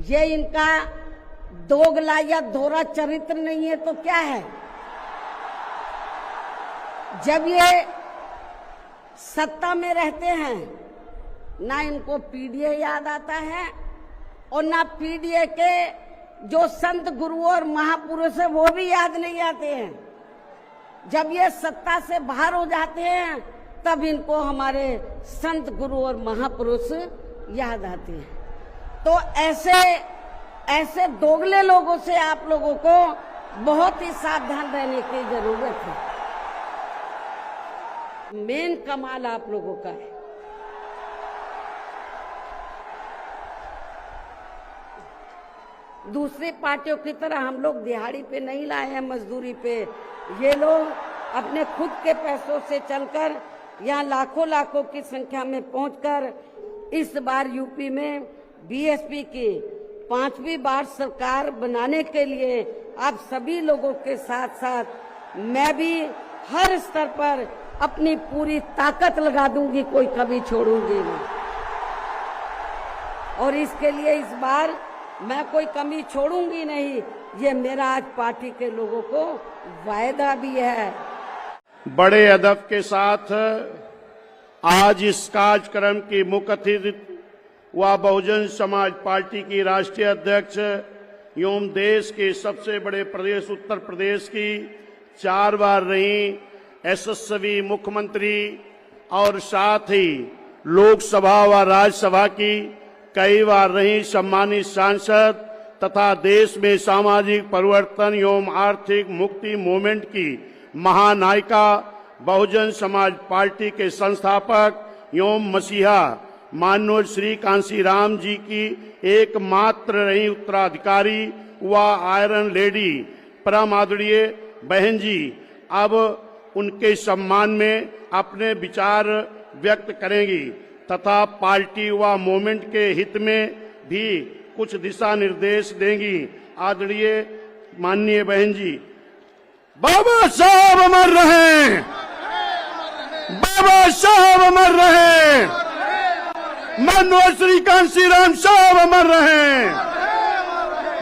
ये इनका दोगला या दोहरा चरित्र नहीं है तो क्या है? जब ये सत्ता में रहते हैं ना इनको पीडीए याद आता है और ना पीडीए के जो संत गुरु और महापुरुष है वो भी याद नहीं आते हैं। जब ये सत्ता से बाहर हो जाते हैं तब इनको हमारे संत गुरु और महापुरुष याद आते हैं। तो ऐसे दोगले लोगों से आप लोगों को बहुत ही सावधान रहने की जरूरत है। मेन कमाल आप लोगों का है। दूसरी पार्टियों की तरह हम लोग दिहाड़ी पे नहीं लाए हैं, मजदूरी पे। ये लोग अपने खुद के पैसों से चलकर यहाँ लाखों लाखों की संख्या में पहुंचकर इस बार यूपी में बीएसपी की 5वीं बार सरकार बनाने के लिए आप सभी लोगों के साथ साथ मैं भी हर स्तर पर अपनी पूरी ताकत लगा दूंगी, कोई कभी छोड़ूंगी नहीं। और इसके लिए इस बार मैं कोई कमी छोड़ूंगी नहीं, ये मेरा आज पार्टी के लोगों को वायदा भी है। बड़े अदब के साथ आज इस कार्यक्रम की मुख्य अतिथि व बहुजन समाज पार्टी की राष्ट्रीय अध्यक्ष एवं देश के सबसे बड़े प्रदेश उत्तर प्रदेश की 4 बार रही यशस्वी मुख्यमंत्री और साथ ही लोकसभा व राज्यसभा की कई बार रही सम्मानित सांसद तथा देश में सामाजिक परिवर्तन एवं आर्थिक मुक्ति मूवमेंट की महानायिका बहुजन समाज पार्टी के संस्थापक एवं मसीहा माननीय श्री कांशीराम जी की एकमात्र रही उत्तराधिकारी व आयरन लेडी परम आदरणीय बहन जी अब उनके सम्मान में अपने विचार व्यक्त करेंगी तथा पार्टी व मूवमेंट के हित में भी कुछ दिशा निर्देश देंगी। आदरणीय माननीय बहन जी। बाबा साहब अमर रहे, बाबा साहब अमर रहे, माननीय श्री कांशीराम साहब अमर रहे,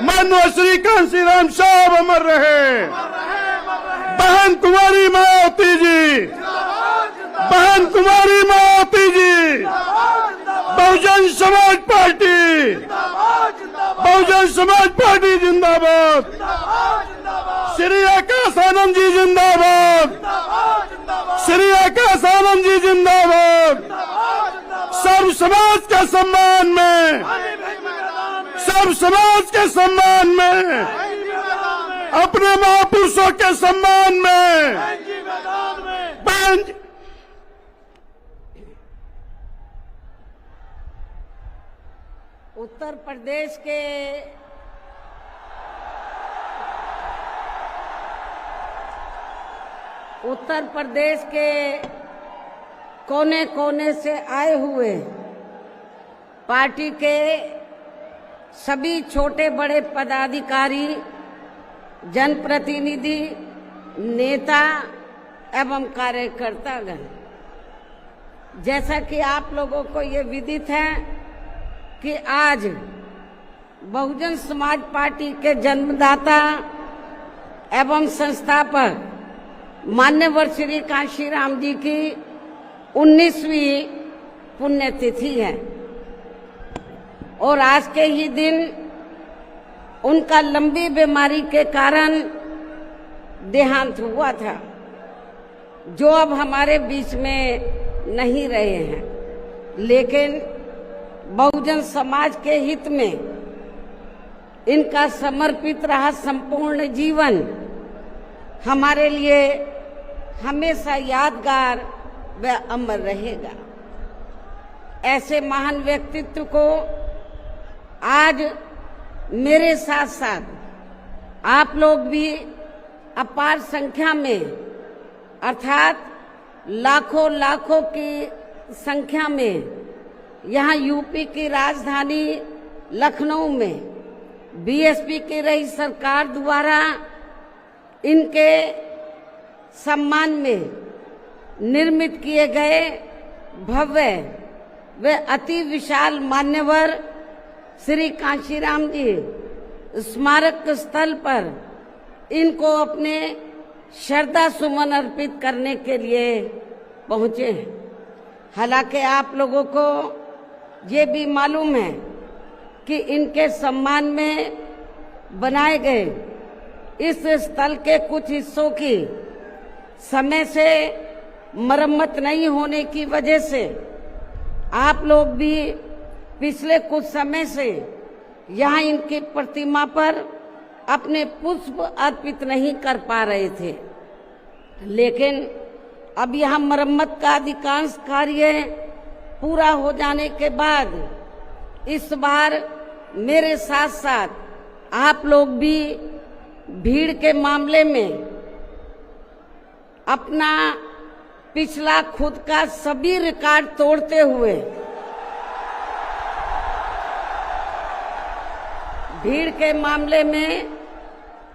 माननीय श्री कांशीराम साहब अमर रहे। बहन कुमारी मायावती जी, बहन कुमारी मायावती जी, बहुजन समाज पार्टी, बहुजन समाज पार्टी जिंदाबाद। श्री आकाश आनंद जी जिंदाबाद, श्री आकाश आनंद जी जिंदाबाद। सर्व समाज के सम्मान में, सर्व समाज के सम्मान में, अपने महापुरुषों के सम्मान में बहन उत्तर प्रदेश के कोने कोने से आए हुए पार्टी के सभी छोटे बड़े पदाधिकारी, जनप्रतिनिधि, नेता एवं कार्यकर्तागण, जैसा कि आप लोगों को ये विदित है कि आज बहुजन समाज पार्टी के जन्मदाता एवं संस्थापक मान्यवर श्री कांशीराम जी की 19वीं पुण्यतिथि है और आज के ही दिन उनका लंबी बीमारी के कारण देहांत हुआ था, जो अब हमारे बीच में नहीं रहे हैं। लेकिन बहुजन समाज के हित में इनका समर्पित रहा संपूर्ण जीवन हमारे लिए हमेशा यादगार व अमर रहेगा। ऐसे महान व्यक्तित्व को आज मेरे साथ साथ आप लोग भी अपार संख्या में अर्थात लाखों लाखों की संख्या में यहाँ यूपी की राजधानी लखनऊ में बीएसपी की रही सरकार द्वारा इनके सम्मान में निर्मित किए गए भव्य व अति विशाल मान्यवर श्री कांशीराम जी स्मारक स्थल पर इनको अपने श्रद्धा सुमन अर्पित करने के लिए पहुंचे हैं। हालांकि आप लोगों को ये भी मालूम है कि इनके सम्मान में बनाए गए इस स्थल के कुछ हिस्सों की समय से मरम्मत नहीं होने की वजह से आप लोग भी पिछले कुछ समय से यहाँ इनकी प्रतिमा पर अपने पुष्प अर्पित नहीं कर पा रहे थे, लेकिन अब यहाँ मरम्मत का अधिकांश कार्य पूरा हो जाने के बाद इस बार मेरे साथ साथ आप लोग भी भीड़ के मामले में अपना पिछला खुद का सभी रिकॉर्ड तोड़ते हुए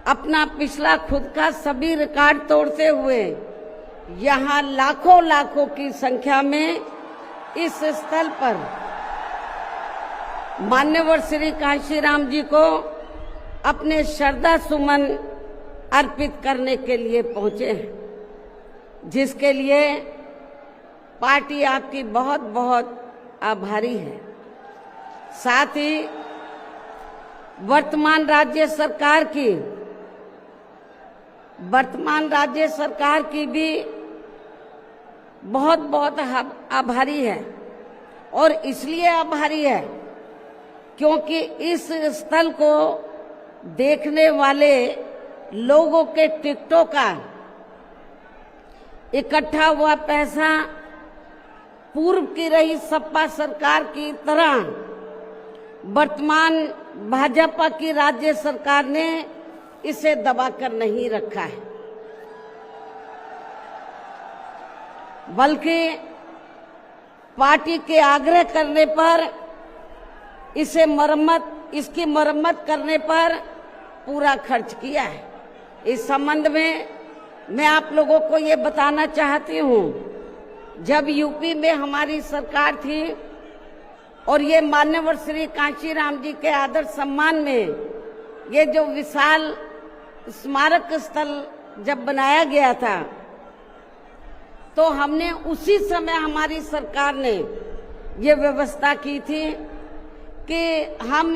अपना पिछला खुद का सभी रिकॉर्ड तोड़ते हुए यहाँ लाखों लाखों की संख्या में इस स्थल पर मान्यवर श्री कांशीराम जी को अपने श्रद्धा सुमन अर्पित करने के लिए पहुंचे हैं, जिसके लिए पार्टी आपकी बहुत बहुत आभारी है। साथ ही वर्तमान राज्य सरकार की भी बहुत बहुत आभारी है, और इसलिए आभारी है क्योंकि इस स्थल को देखने वाले लोगों के टिकटों का इकट्ठा हुआ पैसा पूर्व की रही सपा सरकार की तरह वर्तमान भाजपा की राज्य सरकार ने इसे दबाकर नहीं रखा है, बल्कि पार्टी के आग्रह करने पर इसकी मरम्मत करने पर पूरा खर्च किया है। इस संबंध में मैं आप लोगों को ये बताना चाहती हूँ, जब यूपी में हमारी सरकार थी और ये मान्यवर श्री कांशीराम जी के आदर सम्मान में ये जो विशाल स्मारक स्थल जब बनाया गया था, तो हमने उसी समय हमारी सरकार ने ये व्यवस्था की थी कि हम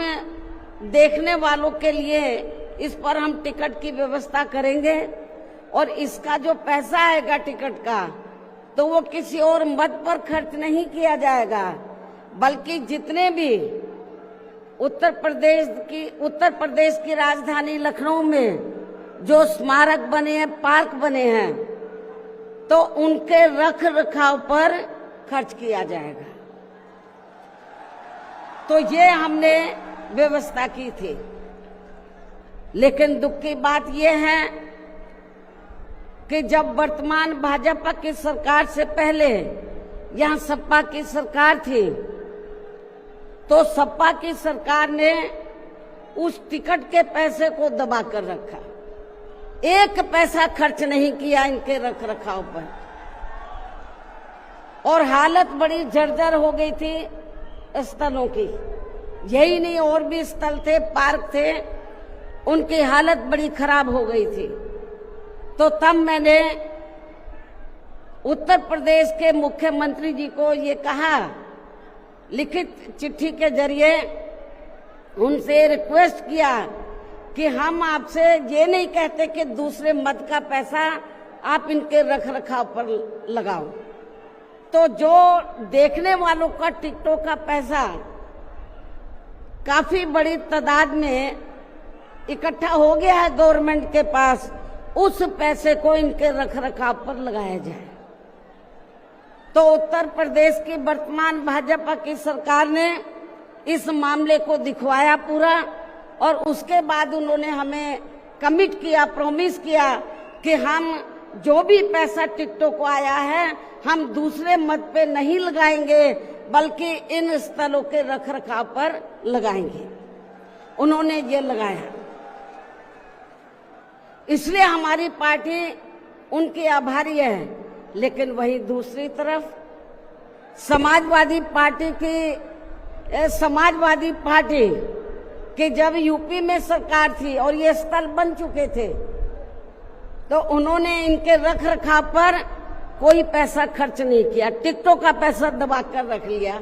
देखने वालों के लिए इस पर हम टिकट की व्यवस्था करेंगे, और इसका जो पैसा आएगा टिकट का, तो वो किसी और मद पर खर्च नहीं किया जाएगा, बल्कि जितने भी उत्तर प्रदेश की राजधानी लखनऊ में जो स्मारक बने हैं, पार्क बने हैं, तो उनके रख रखाव पर खर्च किया जाएगा। तो ये हमने व्यवस्था की थी। लेकिन दुख की बात यह है कि जब वर्तमान भाजपा की सरकार से पहले यहाँ सपा की सरकार थी, तो सपा की सरकार ने उस टिकट के पैसे को दबा कर रखा, एक पैसा खर्च नहीं किया इनके रख रखाव पर, और हालत बड़ी जर्जर हो गई थी स्थलों की। यही नहीं, और भी स्थल थे, पार्क थे, उनकी हालत बड़ी खराब हो गई थी। तो तब मैंने उत्तर प्रदेश के मुख्यमंत्री जी को ये कहा, लिखित चिट्ठी के जरिए उनसे रिक्वेस्ट किया कि हम आपसे ये नहीं कहते कि दूसरे मद का पैसा आप इनके रख रखाव पर लगाओ, तो जो देखने वालों का टिकटों का पैसा काफी बड़ी तादाद में इकट्ठा हो गया है गवर्नमेंट के पास, उस पैसे को इनके रख रखाव पर लगाया जाए। तो उत्तर प्रदेश की वर्तमान भाजपा की सरकार ने इस मामले को दिखवाया पूरा, और उसके बाद उन्होंने हमें कमिट किया, प्रॉमिस किया कि हम जो भी पैसा टिकटों को आया है हम दूसरे मद पे नहीं लगाएंगे, बल्कि इन स्थलों के रख रखाव पर लगाएंगे। उन्होंने ये लगाया, इसलिए हमारी पार्टी उनकी आभारी है। लेकिन वहीं दूसरी तरफ समाजवादी पार्टी की समाजवादी पार्टी कि जब यूपी में सरकार थी और ये स्थल बन चुके थे तो उन्होंने इनके रख रखाव पर कोई पैसा खर्च नहीं किया, टिकटों का पैसा दबा कर रख लिया।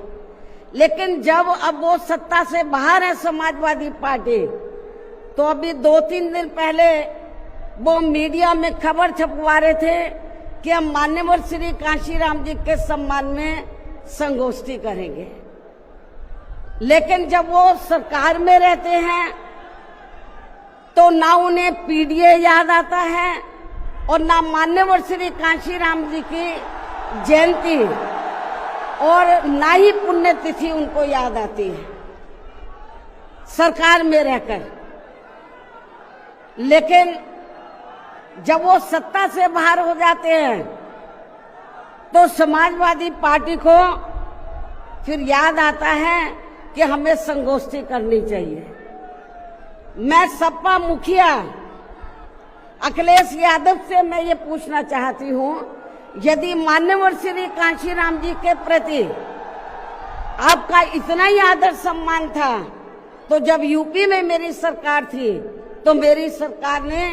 लेकिन जब अब वो सत्ता से बाहर है समाजवादी पार्टी, तो अभी 2-3 दिन पहले वो मीडिया में खबर छपवा रहे थे कि हम मान्यवर श्री कांशीराम जी के सम्मान में संगोष्ठी करेंगे। लेकिन जब वो सरकार में रहते हैं तो ना उन्हें पीडीए याद आता है और ना मान्यवर श्री कांशीराम जी की जयंती और ना ही पुण्यतिथि उनको याद आती है सरकार में रहकर। लेकिन जब वो सत्ता से बाहर हो जाते हैं तो समाजवादी पार्टी को फिर याद आता है कि हमें संगोष्ठी करनी चाहिए। मैं सपा मुखिया अखिलेश यादव से मैं ये पूछना चाहती हूँ, यदि मान्यवर श्री कांशीराम जी के प्रति आपका इतना ही आदर सम्मान था तो जब यूपी में मेरी सरकार थी तो मेरी सरकार ने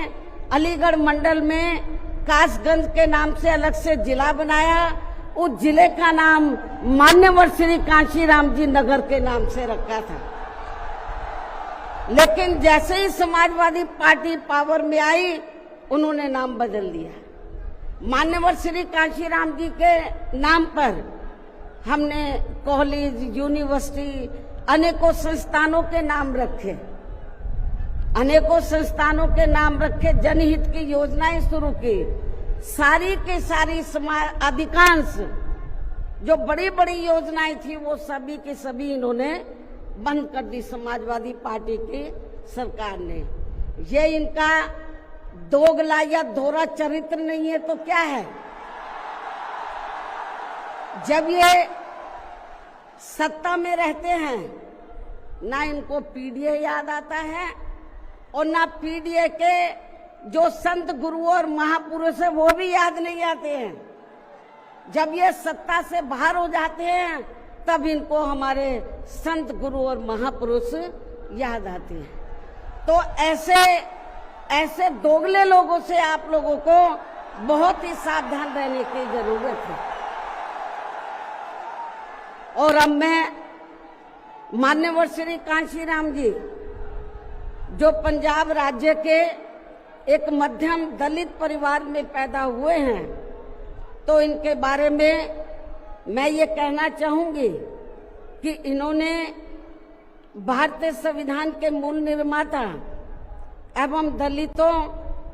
अलीगढ़ मंडल में कासगंज के नाम से अलग से जिला बनाया, उस जिले का नाम मान्यवर श्री कांशीराम जी नगर के नाम से रखा था। लेकिन जैसे ही समाजवादी पार्टी पावर में आई उन्होंने नाम बदल दिया। मान्यवर श्री कांशीराम जी के नाम पर हमने कॉलेज, यूनिवर्सिटी, अनेकों संस्थानों के नाम रखे, अनेकों संस्थानों के नाम रखे, जनहित की योजनाएं शुरू की। सारी के सारी समाज अधिकांश जो बड़ी बड़ी योजनाएं थी वो सभी के सभी इन्होंने बंद कर दी समाजवादी पार्टी की सरकार ने। ये इनका दोगला या दोहरा चरित्र नहीं है तो क्या है? जब ये सत्ता में रहते हैं ना इनको पीडीए याद आता है और ना पीडीए के जो संत गुरु और महापुरुष है वो भी याद नहीं आते हैं। जब ये सत्ता से बाहर हो जाते हैं तब इनको हमारे संत गुरु और महापुरुष याद आते हैं। तो ऐसे दोगले लोगों से आप लोगों को बहुत ही सावधान रहने की जरूरत है। और अब मैं मान्यवर श्री कांशीराम जी जो पंजाब राज्य के एक मध्यम दलित परिवार में पैदा हुए हैं तो इनके बारे में मैं ये कहना चाहूंगी कि इन्होंने भारतीय संविधान के मूल निर्माता एवं दलितों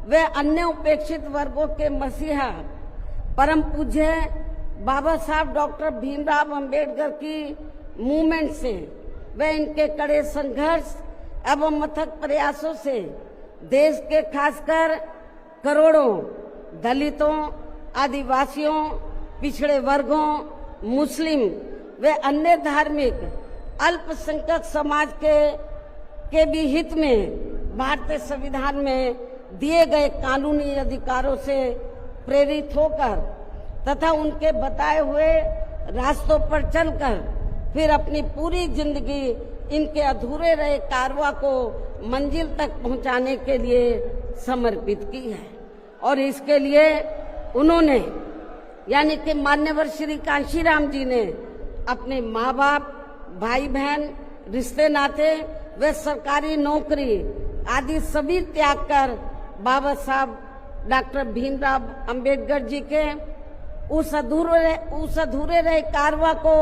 व अन्य उपेक्षित वर्गों के मसीहा परम पूज्य बाबा साहब डॉक्टर भीमराव अंबेडकर की मूवमेंट से व इनके कड़े संघर्ष एवं अथक प्रयासों से देश के खासकर करोड़ों दलितों, आदिवासियों, पिछड़े वर्गों, मुस्लिम व अन्य धार्मिक अल्पसंख्यक समाज के भी हित में भारतीय संविधान में दिए गए कानूनी अधिकारों से प्रेरित होकर तथा उनके बताए हुए रास्तों पर चलकर फिर अपनी पूरी जिंदगी इनके अधूरे रहे कारवां को मंजिल तक पहुंचाने के लिए समर्पित की है। और इसके लिए उन्होंने यानी कि मान्यवर श्री कांशीराम जी ने अपने माँ बाप, भाई बहन, रिश्ते नाते व सरकारी नौकरी आदि सभी त्याग कर बाबा साहब डॉक्टर भीमराव अंबेडकर जी के उस अधूरे रहे कारवां को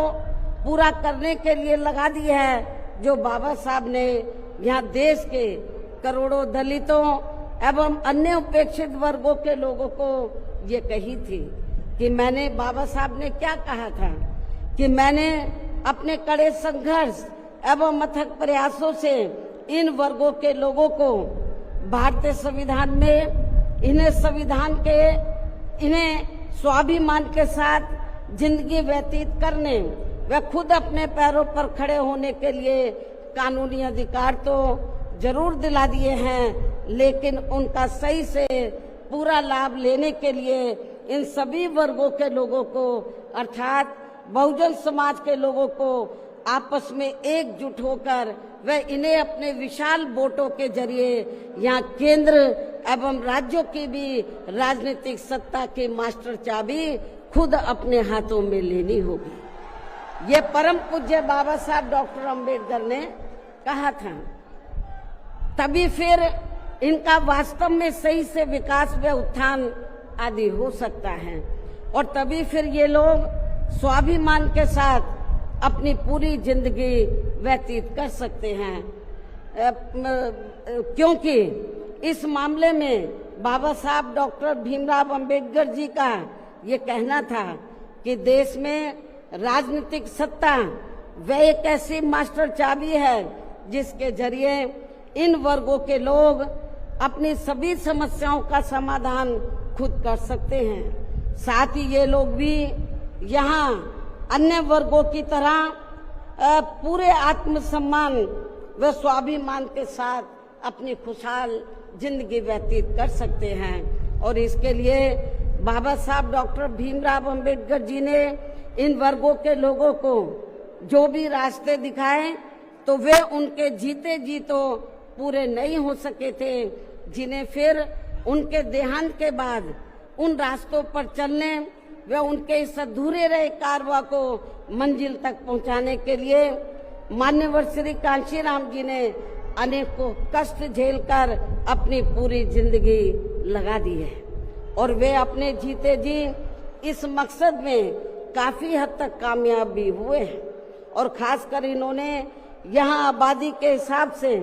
पूरा करने के लिए लगा दी है जो बाबा साहब ने यहाँ देश के करोड़ों दलितों एवं अन्य उपेक्षित वर्गों के लोगों को ये कही थी कि मैंने, बाबा साहब ने क्या कहा था कि मैंने अपने कड़े संघर्ष एवं अथक प्रयासों से इन वर्गों के लोगों को भारतीय संविधान में इन्हें स्वाभिमान के साथ जिंदगी व्यतीत करने व खुद अपने पैरों पर खड़े होने के लिए कानूनी अधिकार तो जरूर दिला दिए हैं, लेकिन उनका सही से पूरा लाभ लेने के लिए इन सभी वर्गों के लोगों को अर्थात बहुजन समाज के लोगों को आपस में एकजुट होकर वह इन्हें अपने विशाल वोटों के जरिए यहाँ केंद्र एवं राज्यों की भी राजनीतिक सत्ता की मास्टर चाबी खुद अपने हाथों में लेनी होगी। ये परम पूज्य बाबा साहब डॉक्टर अंबेडकर ने कहा था। तभी फिर इनका वास्तव में सही से विकास व उत्थान आदि हो सकता है और तभी फिर ये लोग स्वाभिमान के साथ अपनी पूरी जिंदगी व्यतीत कर सकते हैं, क्योंकि इस मामले में बाबा साहब डॉक्टर भीमराव अंबेडकर जी का ये कहना था कि देश में राजनीतिक सत्ता वह एक ऐसी मास्टर चाबी है जिसके जरिए इन वर्गों के लोग अपनी सभी समस्याओं का समाधान खुद कर सकते हैं। साथ ही ये लोग भी यहाँ अन्य वर्गों की तरह पूरे आत्मसम्मान व स्वाभिमान के साथ अपनी खुशहाल जिंदगी व्यतीत कर सकते हैं और इसके लिए बाबा साहब डॉक्टर भीमराव अंबेडकर जी ने इन वर्गों के लोगों को जो भी रास्ते दिखाए तो वे उनके जीते जी तो पूरे नहीं हो सके थे, जिन्हें फिर उनके देहांत के बाद उन रास्तों पर चलने वे उनके इस अधूरे रहे कारवा को मंजिल तक पहुंचाने के लिए मान्यवर श्री कांशीराम जी ने अनेकों कष्ट झेलकर अपनी पूरी जिंदगी लगा दी है और वे अपने जीते जी इस मकसद में काफी हद तक कामयाब भी हुए हैं और खासकर इन्होंने यहाँ आबादी के हिसाब से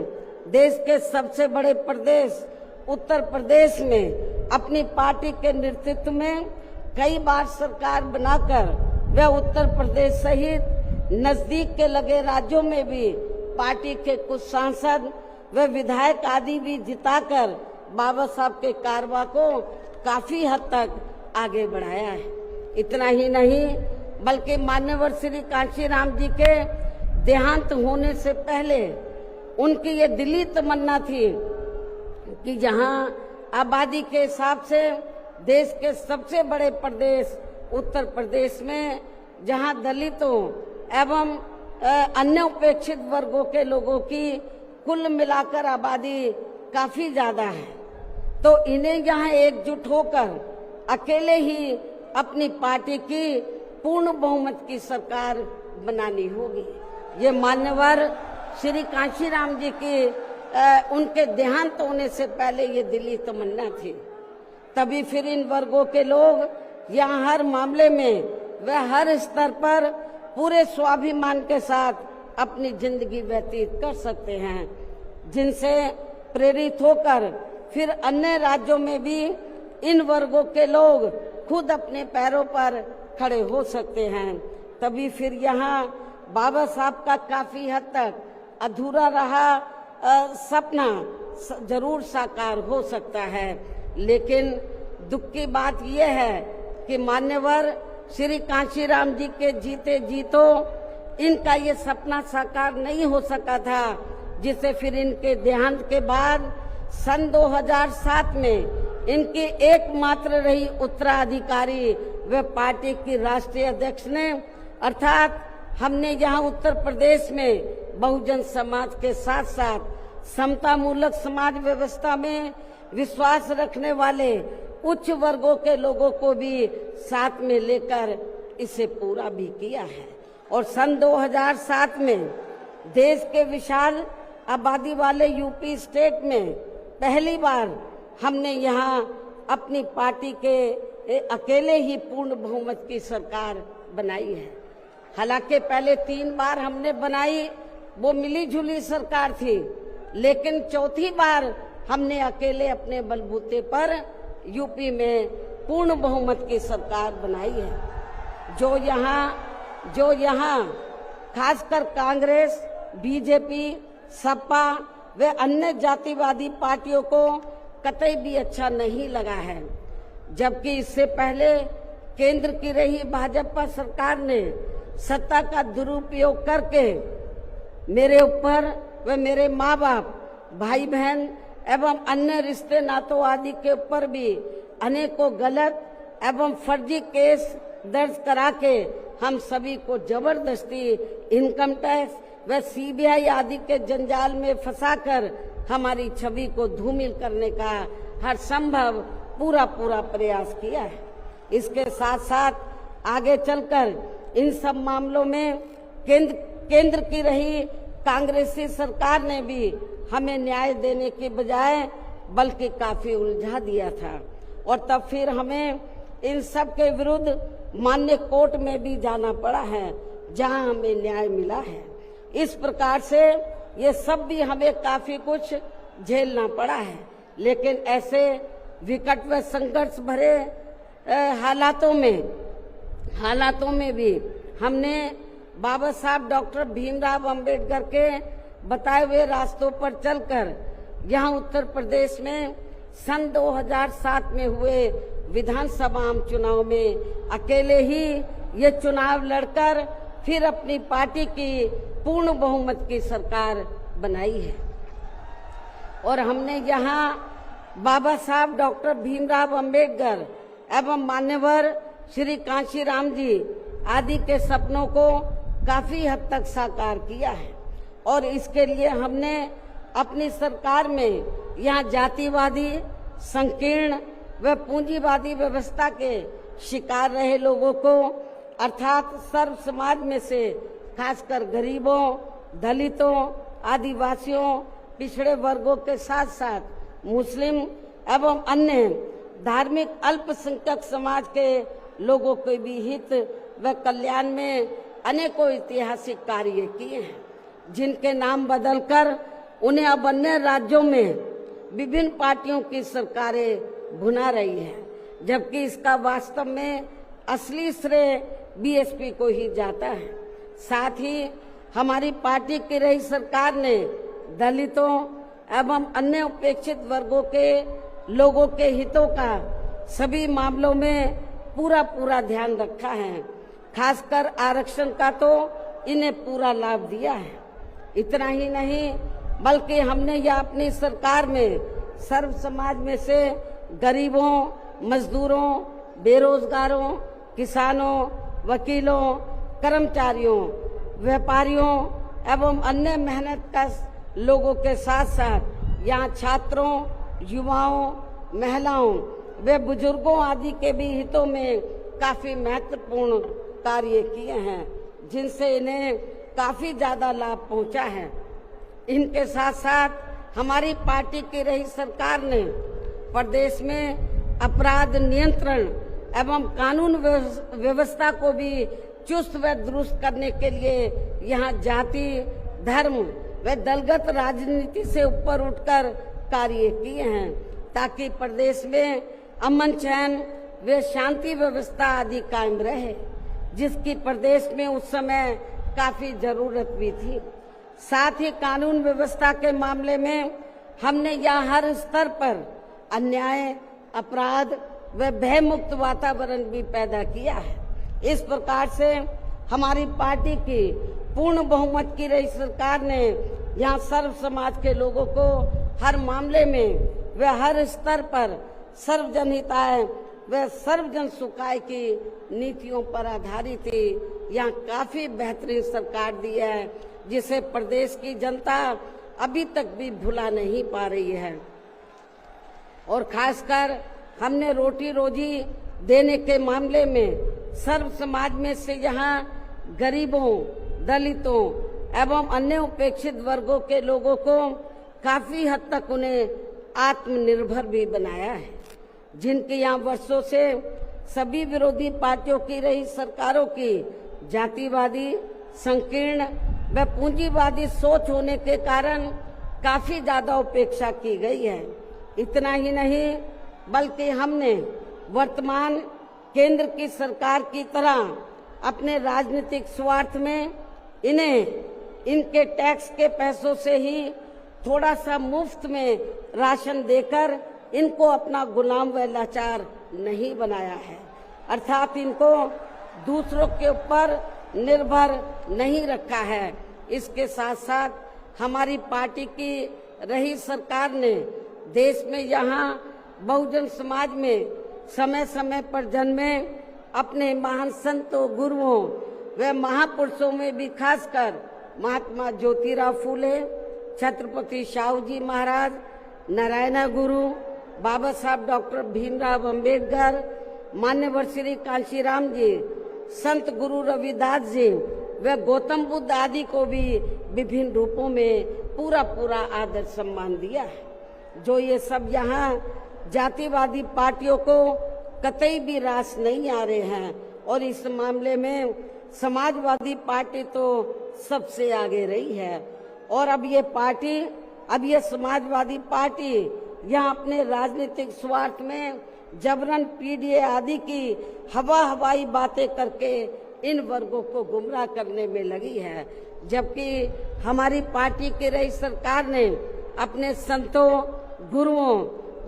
देश के सबसे बड़े प्रदेश उत्तर प्रदेश में अपनी पार्टी के नेतृत्व में कई बार सरकार बनाकर वे उत्तर प्रदेश सहित नजदीक के लगे राज्यों में भी पार्टी के कुछ सांसद व विधायक आदि भी जिताकर बाबा साहब के कारवा को काफी हद तक आगे बढ़ाया है। इतना ही नहीं बल्कि मान्यवर श्री कांशीराम जी के देहांत होने से पहले उनकी ये दिली तमन्ना थी कि जहां आबादी के हिसाब से देश के सबसे बड़े प्रदेश उत्तर प्रदेश में जहां दलितों एवं अन्य उपेक्षित वर्गों के लोगों की कुल मिलाकर आबादी काफी ज्यादा है, तो इन्हें यहाँ एकजुट होकर अकेले ही अपनी पार्टी की पूर्ण बहुमत की सरकार बनानी होगी। ये मान्यवर श्री कांशीराम जी की उनके देहांत होने से पहले ये दिली तमन्ना थी। तभी फिर इन वर्गों के लोग यहाँ हर मामले में व हर स्तर पर पूरे स्वाभिमान के साथ अपनी जिंदगी व्यतीत कर सकते हैं, जिनसे प्रेरित होकर फिर अन्य राज्यों में भी इन वर्गों के लोग खुद अपने पैरों पर खड़े हो सकते हैं। तभी फिर यहाँ बाबा साहब का काफी हद तक अधूरा रहा सपना जरूर साकार हो सकता है। लेकिन दुख की बात यह है कि मान्यवर श्री कांशीराम जी के जीते जी तो इनका ये सपना साकार नहीं हो सका था, जिसे फिर इनके देहांत के बाद सन 2007 में इनकी एकमात्र रही उत्तराधिकारी व पार्टी की राष्ट्रीय अध्यक्ष ने, अर्थात हमने यहाँ उत्तर प्रदेश में बहुजन समाज के साथ साथ समता मूलक समाज व्यवस्था में विश्वास रखने वाले उच्च वर्गों के लोगों को भी साथ में लेकर इसे पूरा भी किया है। और सन 2007 में देश के विशाल आबादी वाले यूपी स्टेट में पहली बार हमने यहाँ अपनी पार्टी के अकेले ही पूर्ण बहुमत की सरकार बनाई है। हालांकि पहले 3 बार हमने बनाई, वो मिली जुली सरकार थी, लेकिन चौथी बार हमने अकेले अपने बलबूते पर यूपी में पूर्ण बहुमत की सरकार बनाई है। जो यहाँ खासकर कांग्रेस, बीजेपी, सपा व अन्य जातिवादी पार्टियों को कतई भी अच्छा नहीं लगा है, जबकि इससे पहले केंद्र की रही भाजपा सरकार ने सत्ता का दुरुपयोग करके मेरे ऊपर व मेरे माँ बाप, भाई बहन एवं अन्य रिश्ते नातों आदि के ऊपर भी अनेकों गलत एवं फर्जी केस दर्ज करा के हम सभी को जबरदस्ती इनकम टैक्स व सीबीआई आदि के जंजाल में फंसाकर हमारी छवि को धूमिल करने का हर संभव पूरा प्रयास किया है। इसके साथ साथ आगे चलकर इन सब मामलों में केंद्र की रही कांग्रेसी सरकार ने भी हमें न्याय देने के बजाय बल्कि काफी उलझा दिया था और तब फिर हमें इन सब के विरुद्ध माननीय कोर्ट में भी जाना पड़ा है, जहां हमें न्याय मिला है। इस प्रकार से ये सब भी हमें काफी कुछ झेलना पड़ा है, लेकिन ऐसे विकट व संघर्ष भरे हालातों में भी हमने बाबा साहब डॉक्टर भीमराव अंबेडकर के बताए हुए रास्तों पर चलकर यहाँ उत्तर प्रदेश में सन 2007 में हुए विधानसभा चुनाव में अकेले ही ये चुनाव लड़कर फिर अपनी पार्टी की पूर्ण बहुमत की सरकार बनाई है। और हमने यहाँ बाबा साहब डॉक्टर भीमराव अंबेडकर एवं मान्यवर श्री कांशीराम जी आदि के सपनों को काफी हद तक साकार किया है और इसके लिए हमने अपनी सरकार में यहाँ जातिवादी, संकीर्ण व पूंजीवादी व्यवस्था के शिकार रहे लोगों को अर्थात सर्व समाज में से खासकर गरीबों, दलितों, आदिवासियों, पिछड़े वर्गों के साथ साथ मुस्लिम एवं अन्य धार्मिक अल्पसंख्यक समाज के लोगों के भी हित व कल्याण में अनेकों ऐतिहासिक कार्य किए हैं, जिनके नाम बदलकर उन्हें अब अन्य राज्यों में विभिन्न पार्टियों की सरकारें भुना रही है, जबकि इसका वास्तव में असली श्रेय बीएसपी को ही जाता है। साथ ही हमारी पार्टी की रही सरकार ने दलितों एवं अन्य उपेक्षित वर्गों के लोगों के हितों का सभी मामलों में पूरा ध्यान रखा है। खासकर आरक्षण का तो इन्हें पूरा लाभ दिया है। इतना ही नहीं बल्कि हमने यह अपनी सरकार में सर्व समाज में से गरीबों, मजदूरों, बेरोजगारों, किसानों, वकीलों, कर्मचारियों, व्यापारियों एवं अन्य मेहनतकश लोगों के साथ साथ यहाँ छात्रों, युवाओं, महिलाओं व बुजुर्गों आदि के भी हितों में काफी महत्वपूर्ण कार्य किए हैं, जिनसे इन्हें काफी ज्यादा लाभ पहुंचा है। इनके साथ साथ हमारी पार्टी की रही सरकार ने प्रदेश में अपराध नियंत्रण एवं कानून व्यवस्था को भी चुस्त व दुरुस्त करने के लिए यहाँ जाति, धर्म व दलगत राजनीति से ऊपर उठकर कार्य किए हैं, ताकि प्रदेश में अमन चैन व शांति व्यवस्था आदि कायम रहे, जिसकी प्रदेश में उस समय काफी जरूरत भी थी। साथ ही कानून व्यवस्था के मामले में हमने यहाँ हर स्तर पर अन्याय, अपराध व भय मुक्त वातावरण भी पैदा किया है। इस प्रकार से हमारी पार्टी की पूर्ण बहुमत की रही सरकार ने यहाँ सर्व समाज के लोगों को हर मामले में व हर स्तर पर सर्वजन हिताय व सर्वजन सुखाय की नीतियों पर आधारित ही यहाँ काफी बेहतरीन सरकार दी है, जिसे प्रदेश की जनता अभी तक भी भुला नहीं पा रही है। और खासकर हमने रोटी रोजी देने के मामले में सर्व समाज में से यहाँ गरीबों, दलितों एवं अन्य उपेक्षित वर्गों के लोगों को काफी हद तक उन्हें आत्मनिर्भर भी बनाया है, जिनके यहाँ वर्षों से सभी विरोधी पार्टियों की रही सरकारों की जातिवादी, संकीर्ण व पूंजीवादी सोच होने के कारण काफी ज्यादा उपेक्षा की गई है। इतना ही नहीं बल्कि हमने वर्तमान केंद्र की सरकार की तरह अपने राजनीतिक स्वार्थ में इनके टैक्स के पैसों से ही थोड़ा सा मुफ्त में राशन देकर इनको अपना गुलाम व लाचार नहीं बनाया है, अर्थात इनको दूसरों के ऊपर निर्भर नहीं रखा है। इसके साथ साथ हमारी पार्टी की रही सरकार ने देश में यहाँ बहुजन समाज में समय समय पर जन्मे अपने महान संतों, गुरुओं व महापुरुषों में भी खासकर महात्मा ज्योतिराव फूले, छत्रपति शाहू जी महाराज, नारायण गुरु, बाबा साहब डॉक्टर भीमराव अंबेडकर, मान्यवर श्री कांशीराम जी, संत गुरु रविदास जी व गौतम बुद्ध आदि को भी विभिन्न रूपों में पूरा आदर सम्मान दिया है। जो ये सब यहाँ जातिवादी पार्टियों को कतई भी रास नहीं आ रहे हैं और इस मामले में समाजवादी पार्टी तो सबसे आगे रही है। और अब ये समाजवादी पार्टी यहाँ अपने राजनीतिक स्वार्थ में जबरन पीडीए आदि की हवाई बातें करके इन वर्गों को गुमराह करने में लगी है, जबकि हमारी पार्टी की रही सरकार ने अपने संतों, गुरुओं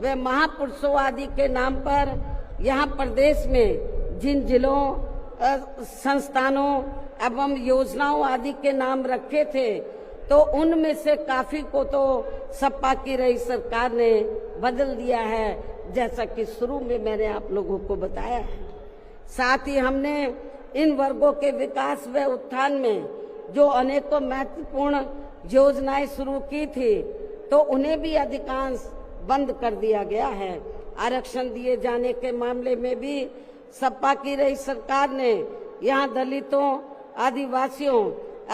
व महापुरुषों आदि के नाम पर यहाँ प्रदेश में जिन जिलों, संस्थानों एवं योजनाओं आदि के नाम रखे थे, तो उनमें से काफी को तो सपा की रही सरकार ने बदल दिया है, जैसा कि शुरू में मैंने आप लोगों को बताया है। साथ ही हमने इन वर्गों के विकास व उत्थान में जो अनेकों महत्वपूर्ण योजनाएं शुरू की थी, तो उन्हें भी अधिकांश बंद कर दिया गया है। आरक्षण दिए जाने के मामले में भी सपा की रही सरकार ने यहाँ दलितों, आदिवासियों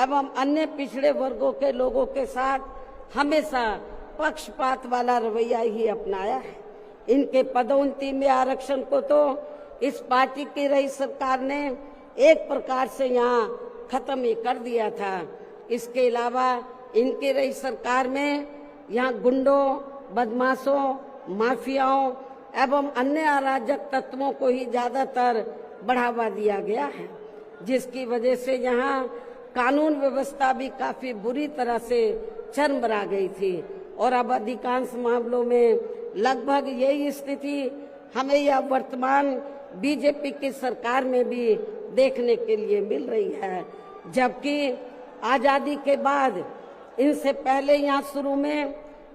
एवं अन्य पिछड़े वर्गों के लोगों के साथ हमेशा पक्षपात वाला रवैया ही अपनाया है। इनके पदोन्नति में आरक्षण को तो इस पार्टी की रही सरकार ने एक प्रकार से यहाँ खत्म ही कर दिया था। इसके अलावा इनकी रही सरकार में यहाँ गुंडों, बदमाशों, माफियाओं एवं अन्य अराजक तत्वों को ही ज्यादातर बढ़ावा दिया गया है, जिसकी वजह से यहाँ कानून व्यवस्था भी काफी बुरी तरह से चरमरा गई थी। और अब अधिकांश मामलों में लगभग यही स्थिति हमें यह वर्तमान बीजेपी की सरकार में भी देखने के लिए मिल रही है। जबकि आजादी के बाद, इनसे पहले यहाँ शुरू में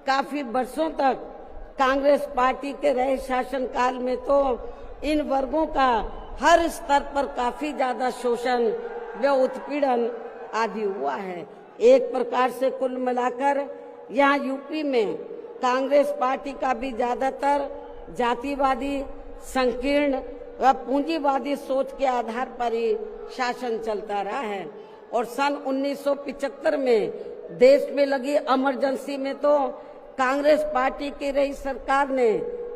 काफी वर्षों तक कांग्रेस पार्टी के रहे शासनकाल में तो इन वर्गों का हर स्तर पर काफी ज्यादा शोषण व उत्पीड़न आदि हुआ है। एक प्रकार से कुल मिलाकर यहाँ यूपी में कांग्रेस पार्टी का भी ज्यादातर जातिवादी, संकीर्ण व पूंजीवादी सोच के आधार पर ही शासन चलता रहा है। और सन 1975 में देश में लगी इमरजेंसी में तो कांग्रेस पार्टी की रही सरकार ने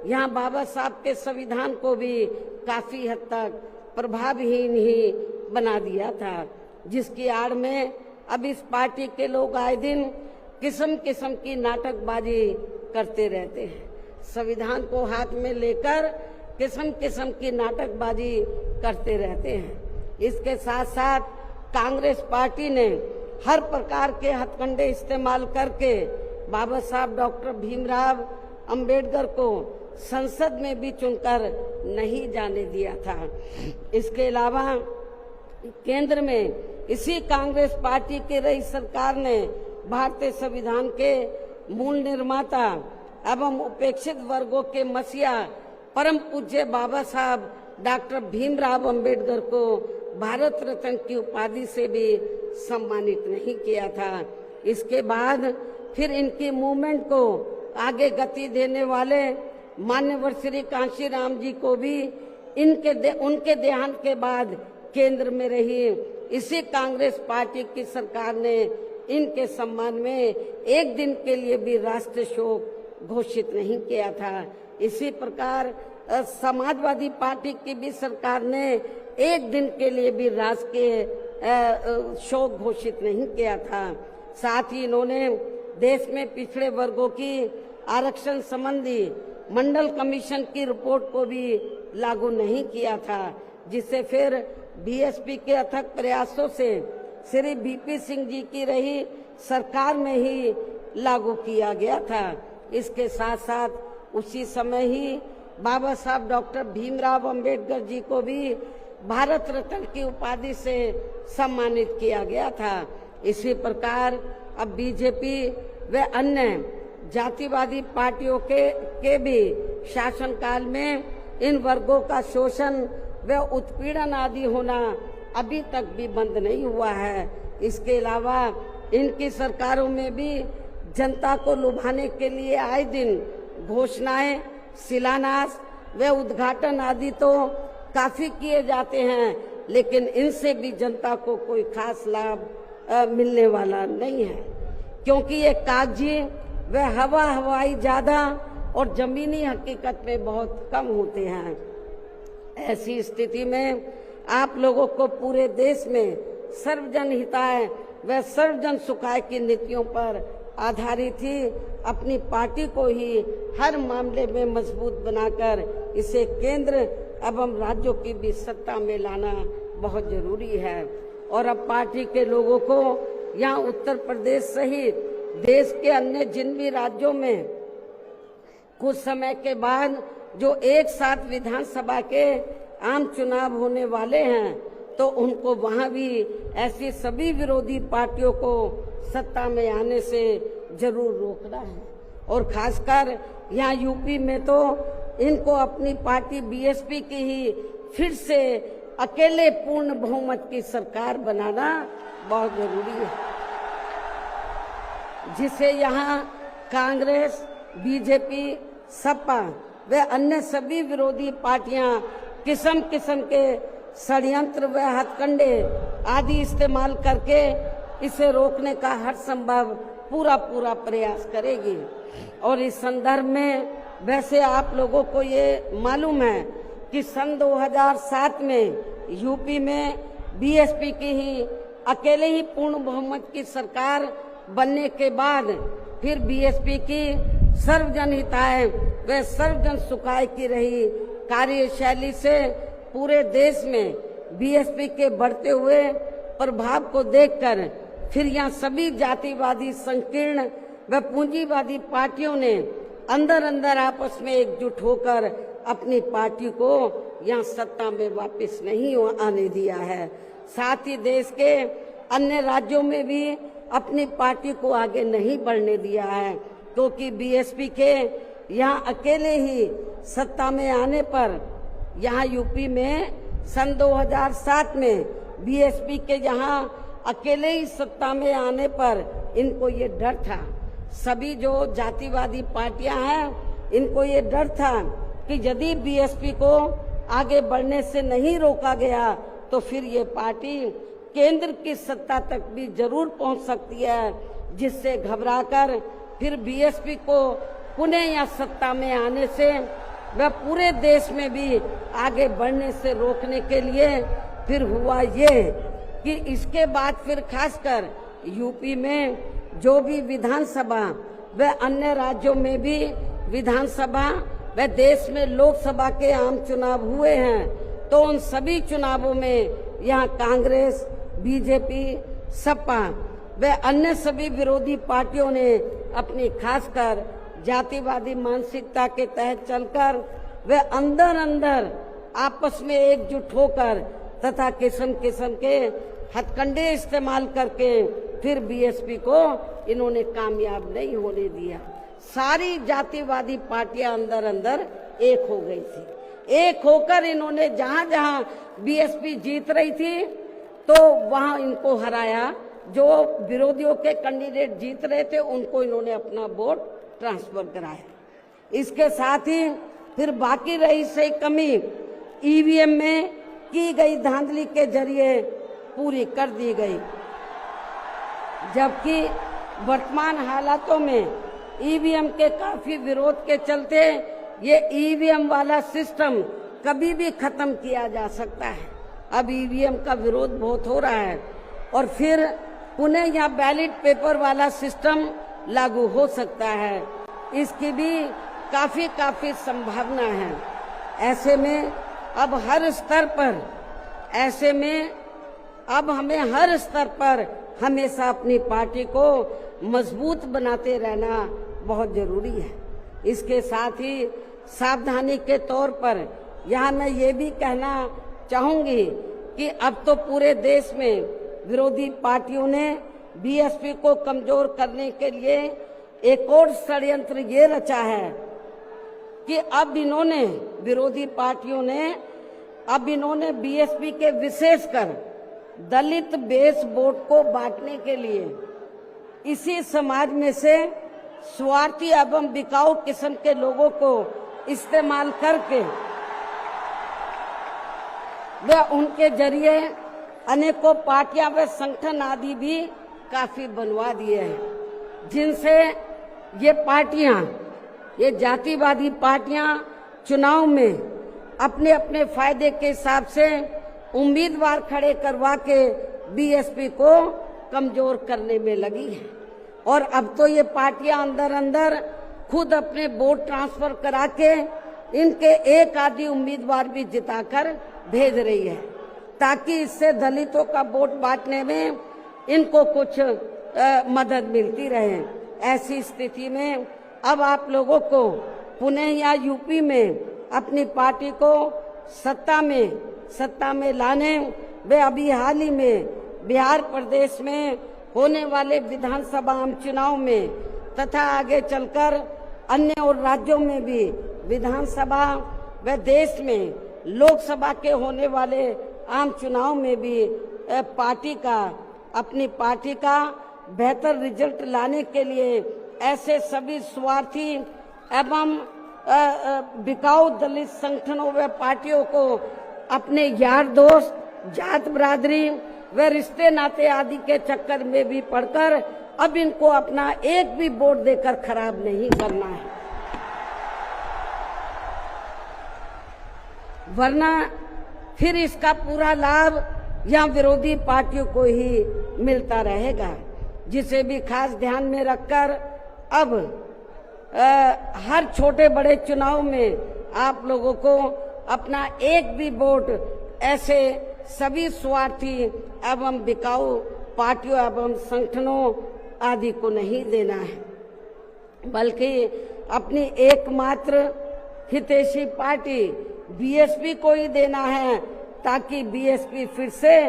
यहाँ बाबा साहब के संविधान को भी काफी हद तक प्रभावहीन ही बना दिया था, जिसकी आड़ में अब इस पार्टी के लोग आए दिन किस्म किस्म की नाटकबाजी करते रहते हैं। संविधान को हाथ में लेकर किस्म किस्म की नाटकबाजी करते रहते हैं। इसके साथ साथ कांग्रेस पार्टी ने हर प्रकार के हथकंडे इस्तेमाल करके बाबा साहब डॉक्टर भीमराव अंबेडकर को संसद में भी चुनकर नहीं जाने दिया था। इसके अलावा केंद्र में इसी कांग्रेस पार्टी की रही सरकार ने भारतीय संविधान के मूल निर्माता एवं उपेक्षित वर्गों के मसीहा परम पूज्य बाबा साहब डॉक्टर भीमराव अंबेडकर को भारत रत्न की उपाधि से भी सम्मानित नहीं किया था। इसके बाद फिर इनकी मूवमेंट को आगे गति देने वाले मान्यवर श्री कांशीराम जी को भी उनके देहांत के बाद केंद्र में रही इसी कांग्रेस पार्टी की सरकार ने इनके सम्मान में एक दिन के लिए भी राष्ट्रीय शोक घोषित नहीं किया था। इसी प्रकार समाजवादी पार्टी की भी सरकार ने एक दिन के लिए भी राष्ट्रीय शोक घोषित नहीं किया था। साथ ही इन्होंने देश में पिछड़े वर्गों की आरक्षण संबंधी मंडल कमीशन की रिपोर्ट को भी लागू नहीं किया था, जिसे फिर बीएसपी के अथक प्रयासों से श्री बीपी सिंह जी की रही सरकार में ही लागू किया गया था। इसके साथ साथ उसी समय ही बाबा साहब डॉक्टर भीमराव अंबेडकर जी को भी भारत रत्न की उपाधि से सम्मानित किया गया था। इसी प्रकार अब बीजेपी व अन्य जातिवादी पार्टियों के भी शासनकाल में इन वर्गों का शोषण व उत्पीड़न आदि होना अभी तक भी बंद नहीं हुआ है। इसके अलावा इनकी सरकारों में भी जनता को लुभाने के लिए आए दिन घोषणाएं, शिलान्यास व उद्घाटन आदि तो काफी किए जाते हैं, लेकिन इनसे भी जनता को कोई खास लाभ मिलने वाला नहीं है, क्योंकि ये कागजी व हवाई ज्यादा और जमीनी हकीकत में बहुत कम होते हैं। ऐसी स्थिति में आप लोगों को पूरे देश में सर्वजन हिताय व सर्वजन सुखाय की नीतियों पर आधारित ही अपनी पार्टी को ही हर मामले में मजबूत बनाकर इसे केंद्र एवं राज्यों की भी सत्ता में लाना बहुत जरूरी है। और अब पार्टी के लोगों को यहाँ उत्तर प्रदेश सहित देश के अन्य जिन भी राज्यों में कुछ समय के बाद जो एक साथ विधानसभा के आम चुनाव होने वाले हैं, तो उनको वहां भी ऐसी सभी विरोधी पार्टियों को सत्ता में आने से जरूर रोकना है। और खासकर यहाँ यूपी में तो इनको अपनी पार्टी बीएसपी की ही फिर से अकेले पूर्ण बहुमत की सरकार बनाना बहुत जरूरी है, जिसे यहाँ कांग्रेस, बीजेपी, सपा व अन्य सभी विरोधी पार्टियां किस्म किस्म के षड्यंत्र व हथकंडे आदि इस्तेमाल करके इसे रोकने का हर संभव पूरा प्रयास करेगी। और इस संदर्भ में वैसे आप लोगों को ये मालूम है कि सन 2007 में यूपी में बीएसपी की ही अकेले ही पूर्ण बहुमत की सरकार बनने के बाद फिर बीएसपी की सर्वजन हिताय व सर्वजन सुखाय की रही कार्यशैली से पूरे देश में बीएसपी के बढ़ते हुए प्रभाव को देखकर फिर यहाँ सभी जातिवादी, संकीर्ण व पूंजीवादी पार्टियों ने अंदर अंदर आपस में एकजुट होकर अपनी पार्टी को यहाँ सत्ता में वापस नहीं आने दिया है। साथ ही देश के अन्य राज्यों में भी अपनी पार्टी को आगे नहीं बढ़ने दिया है, क्योंकि बीएसपी के यहाँ अकेले ही सत्ता में आने पर यहाँ यूपी में सन 2007 में बीएसपी के यहाँ अकेले ही सत्ता में आने पर इनको ये डर था, सभी जो जातिवादी पार्टियां हैं इनको ये डर था कि यदि बीएसपी को आगे बढ़ने से नहीं रोका गया तो फिर ये पार्टी केंद्र की सत्ता तक भी जरूर पहुंच सकती है, जिससे घबराकर फिर बीएसपी को पुनः या सत्ता में आने से व पूरे देश में भी आगे बढ़ने से रोकने के लिए फिर हुआ ये कि इसके बाद फिर खासकर यूपी में जो भी विधानसभा व अन्य राज्यों में भी विधानसभा व देश में लोकसभा के आम चुनाव हुए हैं, तो उन सभी चुनावों में यहाँ कांग्रेस, बीजेपी, सपा व अन्य सभी विरोधी पार्टियों ने अपनी खासकर जातिवादी मानसिकता के तहत चलकर वे अंदर अंदर आपस में एकजुट होकर तथा किस्म किस्म के हथकंडे इस्तेमाल करके फिर बीएसपी को इन्होंने कामयाब नहीं होने दिया। सारी जातिवादी पार्टियां अंदर अंदर एक हो गई थी। एक होकर इन्होंने जहां जहां बीएसपी जीत रही थी तो वहां इनको हराया, जो विरोधियों के कैंडिडेट जीत रहे थे उनको इन्होंने अपना वोट ट्रांसफर कराया। इसके साथ ही फिर बाकी रही से कमी ईवीएम में की गई धांधली के जरिए पूरी कर दी गई, जबकि वर्तमान हालातों में ईवीएम के काफी विरोध के चलते ये ईवीएम वाला सिस्टम कभी भी खत्म किया जा सकता है। अब ईवीएम का विरोध बहुत हो रहा है और फिर पुनः यहाँ बैलेट पेपर वाला सिस्टम लागू हो सकता है, इसकी भी काफी संभावना है। ऐसे में अब हमें हर स्तर पर हमेशा अपनी पार्टी को मजबूत बनाते रहना बहुत जरूरी है। इसके साथ ही सावधानी के तौर पर यहाँ मैं ये भी कहना चाहूंगी कि अब तो पूरे देश में विरोधी पार्टियों ने बीएसपी को कमजोर करने के लिए एक और षड्यंत्र ये रचा है कि अब इन्होंने विरोधी पार्टियों ने बीएसपी के विशेषकर दलित बेस वोट को बांटने के लिए इसी समाज में से स्वार्थी एवं बिकाऊ किस्म के लोगों को इस्तेमाल करके वे उनके जरिए अनेकों पार्टियां व संगठन आदि भी काफी बनवा दिए हैं, जिनसे ये पार्टियां, ये जातिवादी पार्टियां चुनाव में अपने अपने फायदे के हिसाब से उम्मीदवार खड़े करवा के बीएसपी को कमजोर करने में लगी है। और अब तो ये पार्टियां अंदर अंदर खुद अपने वोट ट्रांसफर करा के इनके एक आधी उम्मीदवार भी जिताकर भेज रही है, ताकि इससे दलितों का वोट बांटने में इनको कुछ मदद मिलती रहे। ऐसी स्थिति में अब आप लोगों को पुणे या यूपी में अपनी पार्टी को सत्ता में लाने वे अभी हाल ही में बिहार प्रदेश में होने वाले विधानसभा आम चुनाव में तथा आगे चलकर अन्य और राज्यों में भी विधानसभा व देश में लोकसभा के होने वाले आम चुनाव में भी अपनी पार्टी का बेहतर रिजल्ट लाने के लिए ऐसे सभी स्वार्थी एवं बिकाऊ दलित संगठनों व पार्टियों को अपने यार दोस्त, जात बिरादरी व रिश्ते नाते आदि के चक्कर में भी पड़कर अब इनको अपना एक भी वोट देकर खराब नहीं करना है, वरना फिर इसका पूरा लाभ या विरोधी पार्टियों को ही मिलता रहेगा। जिसे भी खास ध्यान में रखकर अब हर छोटे बड़े चुनाव में आप लोगों को अपना एक भी वोट ऐसे सभी स्वार्थी एवं बिकाऊ पार्टियों एवं संगठनों आदि को नहीं देना है, बल्कि अपनी एकमात्र हितैषी पार्टी बीएसपी को ही देना है, ताकि बीएसपी फिर से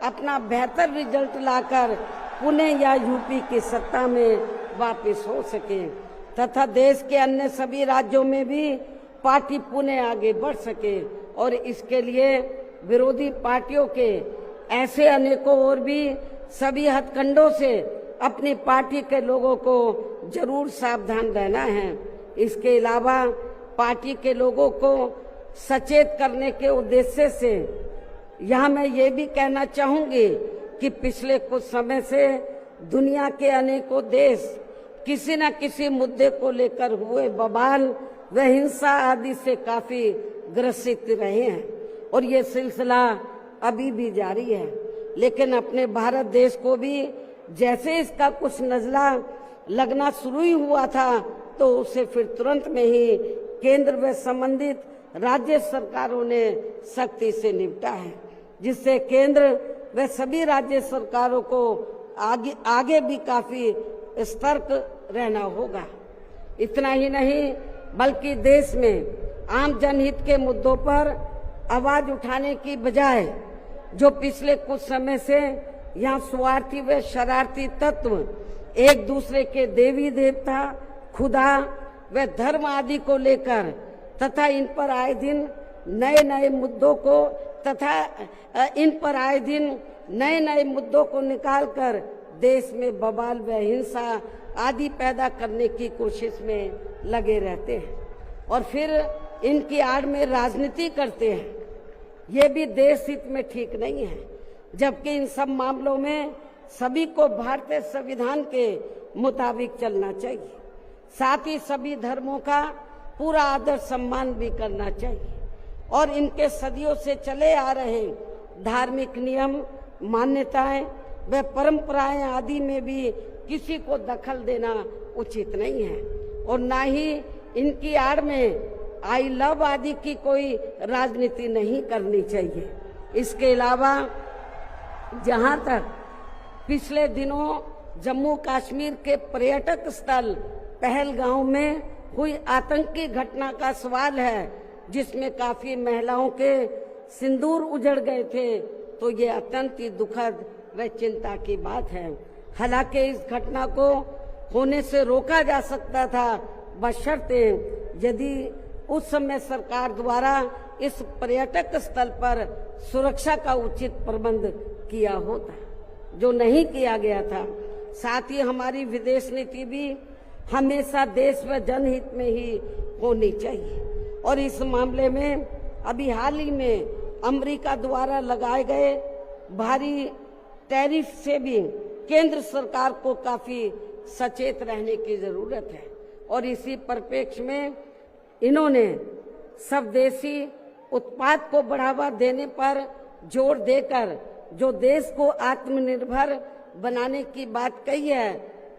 अपना बेहतर रिजल्ट लाकर पुणे या यूपी की सत्ता में वापस हो सके तथा देश के अन्य सभी राज्यों में भी पार्टी पुणे आगे बढ़ सके। और इसके लिए विरोधी पार्टियों के ऐसे अनेकों और भी सभी हथकंडों से अपनी पार्टी के लोगों को जरूर सावधान रहना है। इसके अलावा पार्टी के लोगों को सचेत करने के उद्देश्य से यहाँ मैं ये भी कहना चाहूंगी कि पिछले कुछ समय से दुनिया के अनेकों देश किसी न किसी मुद्दे को लेकर हुए बवाल व हिंसा आदि से काफी ग्रसित रहे हैं और ये सिलसिला अभी भी जारी है। लेकिन अपने भारत देश को भी जैसे इसका कुछ नजला लगना शुरू ही हुआ था तो उसे फिर तुरंत में ही केंद्र व संबंधित राज्य सरकारों ने सख्ती से निपटा है, जिससे केंद्र व सभी राज्य सरकारों को आगे भी काफी सतर्क रहना होगा। इतना ही नहीं बल्कि देश में आम जनहित के मुद्दों पर आवाज उठाने की बजाय जो पिछले कुछ समय से यहाँ स्वार्थी व शरारती तत्व एक दूसरे के देवी देवता, खुदा व धर्म आदि को लेकर तथा इन पर आए दिन नए नए मुद्दों को निकालकर देश में बवाल व हिंसा आदि पैदा करने की कोशिश में लगे रहते हैं और फिर इनकी आड़ में राजनीति करते हैं। ये भी देश हित में ठीक नहीं है, जबकि इन सब मामलों में सभी को भारतीय संविधान के मुताबिक चलना चाहिए। साथ ही सभी धर्मों का पूरा आदर सम्मान भी करना चाहिए और इनके सदियों से चले आ रहे धार्मिक नियम, मान्यताएं व परंपराएं आदि में भी किसी को दखल देना उचित नहीं है और ना ही इनकी आड़ में आई लव आदि की कोई राजनीति नहीं करनी चाहिए। इसके अलावा जहां तक पिछले दिनों जम्मू कश्मीर के पर्यटक स्थल पहलगांव में हुई आतंकी घटना का सवाल है, जिसमें काफी महिलाओं के सिंदूर उजड़ गए थे, तो ये अत्यंत ही दुखद व चिंता की बात है। हालांकि इस घटना को होने से रोका जा सकता था, बशर्ते यदि उस समय सरकार द्वारा इस पर्यटक स्थल पर सुरक्षा का उचित प्रबंध किया होता, जो नहीं किया गया था। साथ ही हमारी विदेश नीति भी हमेशा देश व जनहित में ही होनी चाहिए। और इस मामले में अभी हाल ही में अमेरिका द्वारा लगाए गए भारी टैरिफ से भी केंद्र सरकार को काफी सचेत रहने की जरूरत है। और इसी परिप्रेक्ष्य में इन्होंने स्वदेशी उत्पाद को बढ़ावा देने पर जोर देकर जो देश को आत्मनिर्भर बनाने की बात कही है,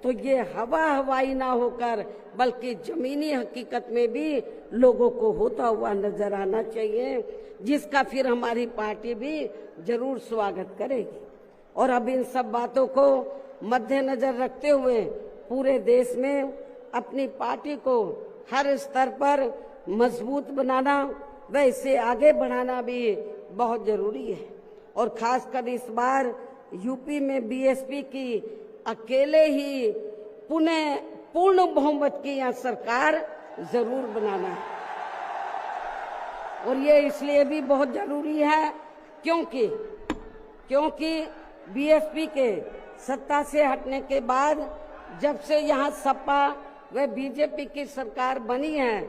तो ये हवाई ना होकर बल्कि जमीनी हकीकत में भी लोगों को होता हुआ नजर आना चाहिए, जिसका फिर हमारी पार्टी भी जरूर स्वागत करेगी। और अब इन सब बातों को मद्देनजर रखते हुए पूरे देश में अपनी पार्टी को हर स्तर पर मजबूत बनाना व इसे आगे बढ़ाना भी बहुत जरूरी है। और खासकर इस बार यूपी में बीएसपी की अकेले ही पूर्ण बहुमत की यह सरकार जरूर बनाना है। और ये इसलिए भी बहुत जरूरी है क्योंकि बीएसपी के सत्ता से हटने के बाद जब से यहाँ सपा व बीजेपी की सरकार बनी है,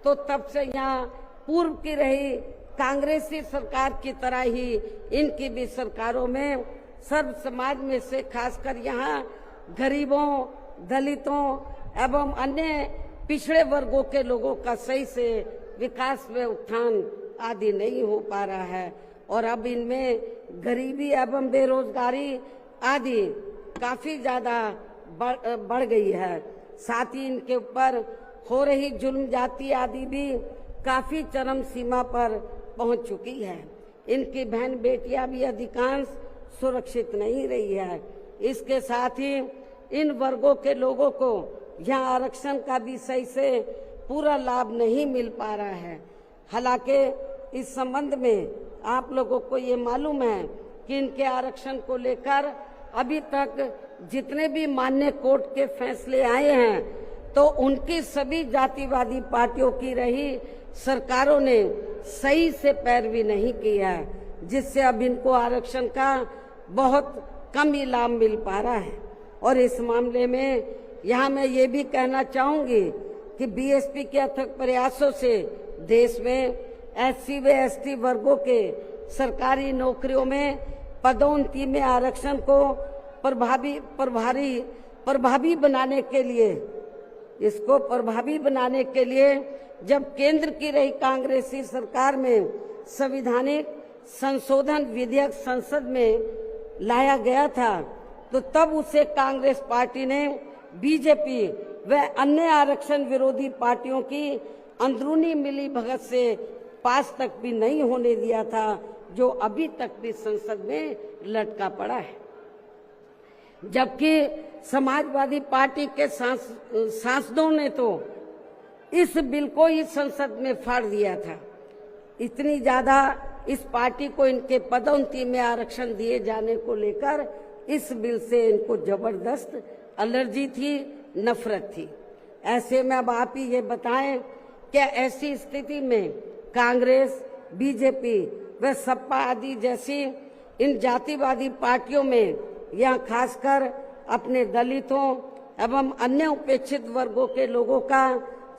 तो तब से यहाँ पूर्व की रही कांग्रेसी सरकार की तरह ही इनकी भी सरकारों में सर्व समाज में से खासकर यहाँ गरीबों, दलितों एवं अन्य पिछड़े वर्गों के लोगों का सही से विकास व उत्थान आदि नहीं हो पा रहा है। और अब इनमें गरीबी एवं बेरोजगारी आदि काफी ज्यादा बढ़ गई है। साथ ही इनके ऊपर हो रही जुल्म जाति आदि भी काफी चरम सीमा पर पहुंच चुकी है। इनकी बहन बेटियां भी अधिकांश सुरक्षित नहीं रही है। इसके साथ ही इन वर्गों के लोगों को यहाँ आरक्षण का भी सही से पूरा लाभ नहीं मिल पा रहा है। हालांकि इस संबंध में आप लोगों को ये मालूम है कि इनके आरक्षण को लेकर अभी तक जितने भी मान्य कोर्ट के फैसले आए हैं, तो उनकी सभी जातिवादी पार्टियों की रही सरकारों ने सही से पैरवी नहीं की है, जिससे अब इनको आरक्षण का बहुत कम ही लाभ मिल पा रहा है। और इस मामले में यहाँ मैं ये भी कहना चाहूंगी कि बीएसपी के अथक प्रयासों से देश में एससी व एसटी वर्गों के सरकारी नौकरियों में पदोन्नति में आरक्षण को प्रभावी बनाने के लिए जब केंद्र की रही कांग्रेसी सरकार में संविधानिक संशोधन विधेयक संसद में लाया गया था, तो तब उसे कांग्रेस पार्टी ने बीजेपी व अन्य आरक्षण विरोधी पार्टियों की अंदरूनी मिलीभगत से पास तक भी नहीं होने दिया था, जो अभी तक भी संसद में लटका पड़ा है। जबकि समाजवादी पार्टी के सांसदों ने तो इस बिल को ही संसद में फाड़ दिया था। इतनी ज्यादा इस पार्टी को इनके पदोन्नति में आरक्षण दिए जाने को लेकर इस बिल से इनको जबरदस्त एलर्जी थी, नफरत थी। ऐसे में अब आप ही ये बताएं, क्या ऐसी स्थिति में कांग्रेस, बीजेपी व सपा आदि जैसी इन जातिवादी पार्टियों में या खासकर अपने दलितों एवं अन्य उपेक्षित वर्गों के लोगों का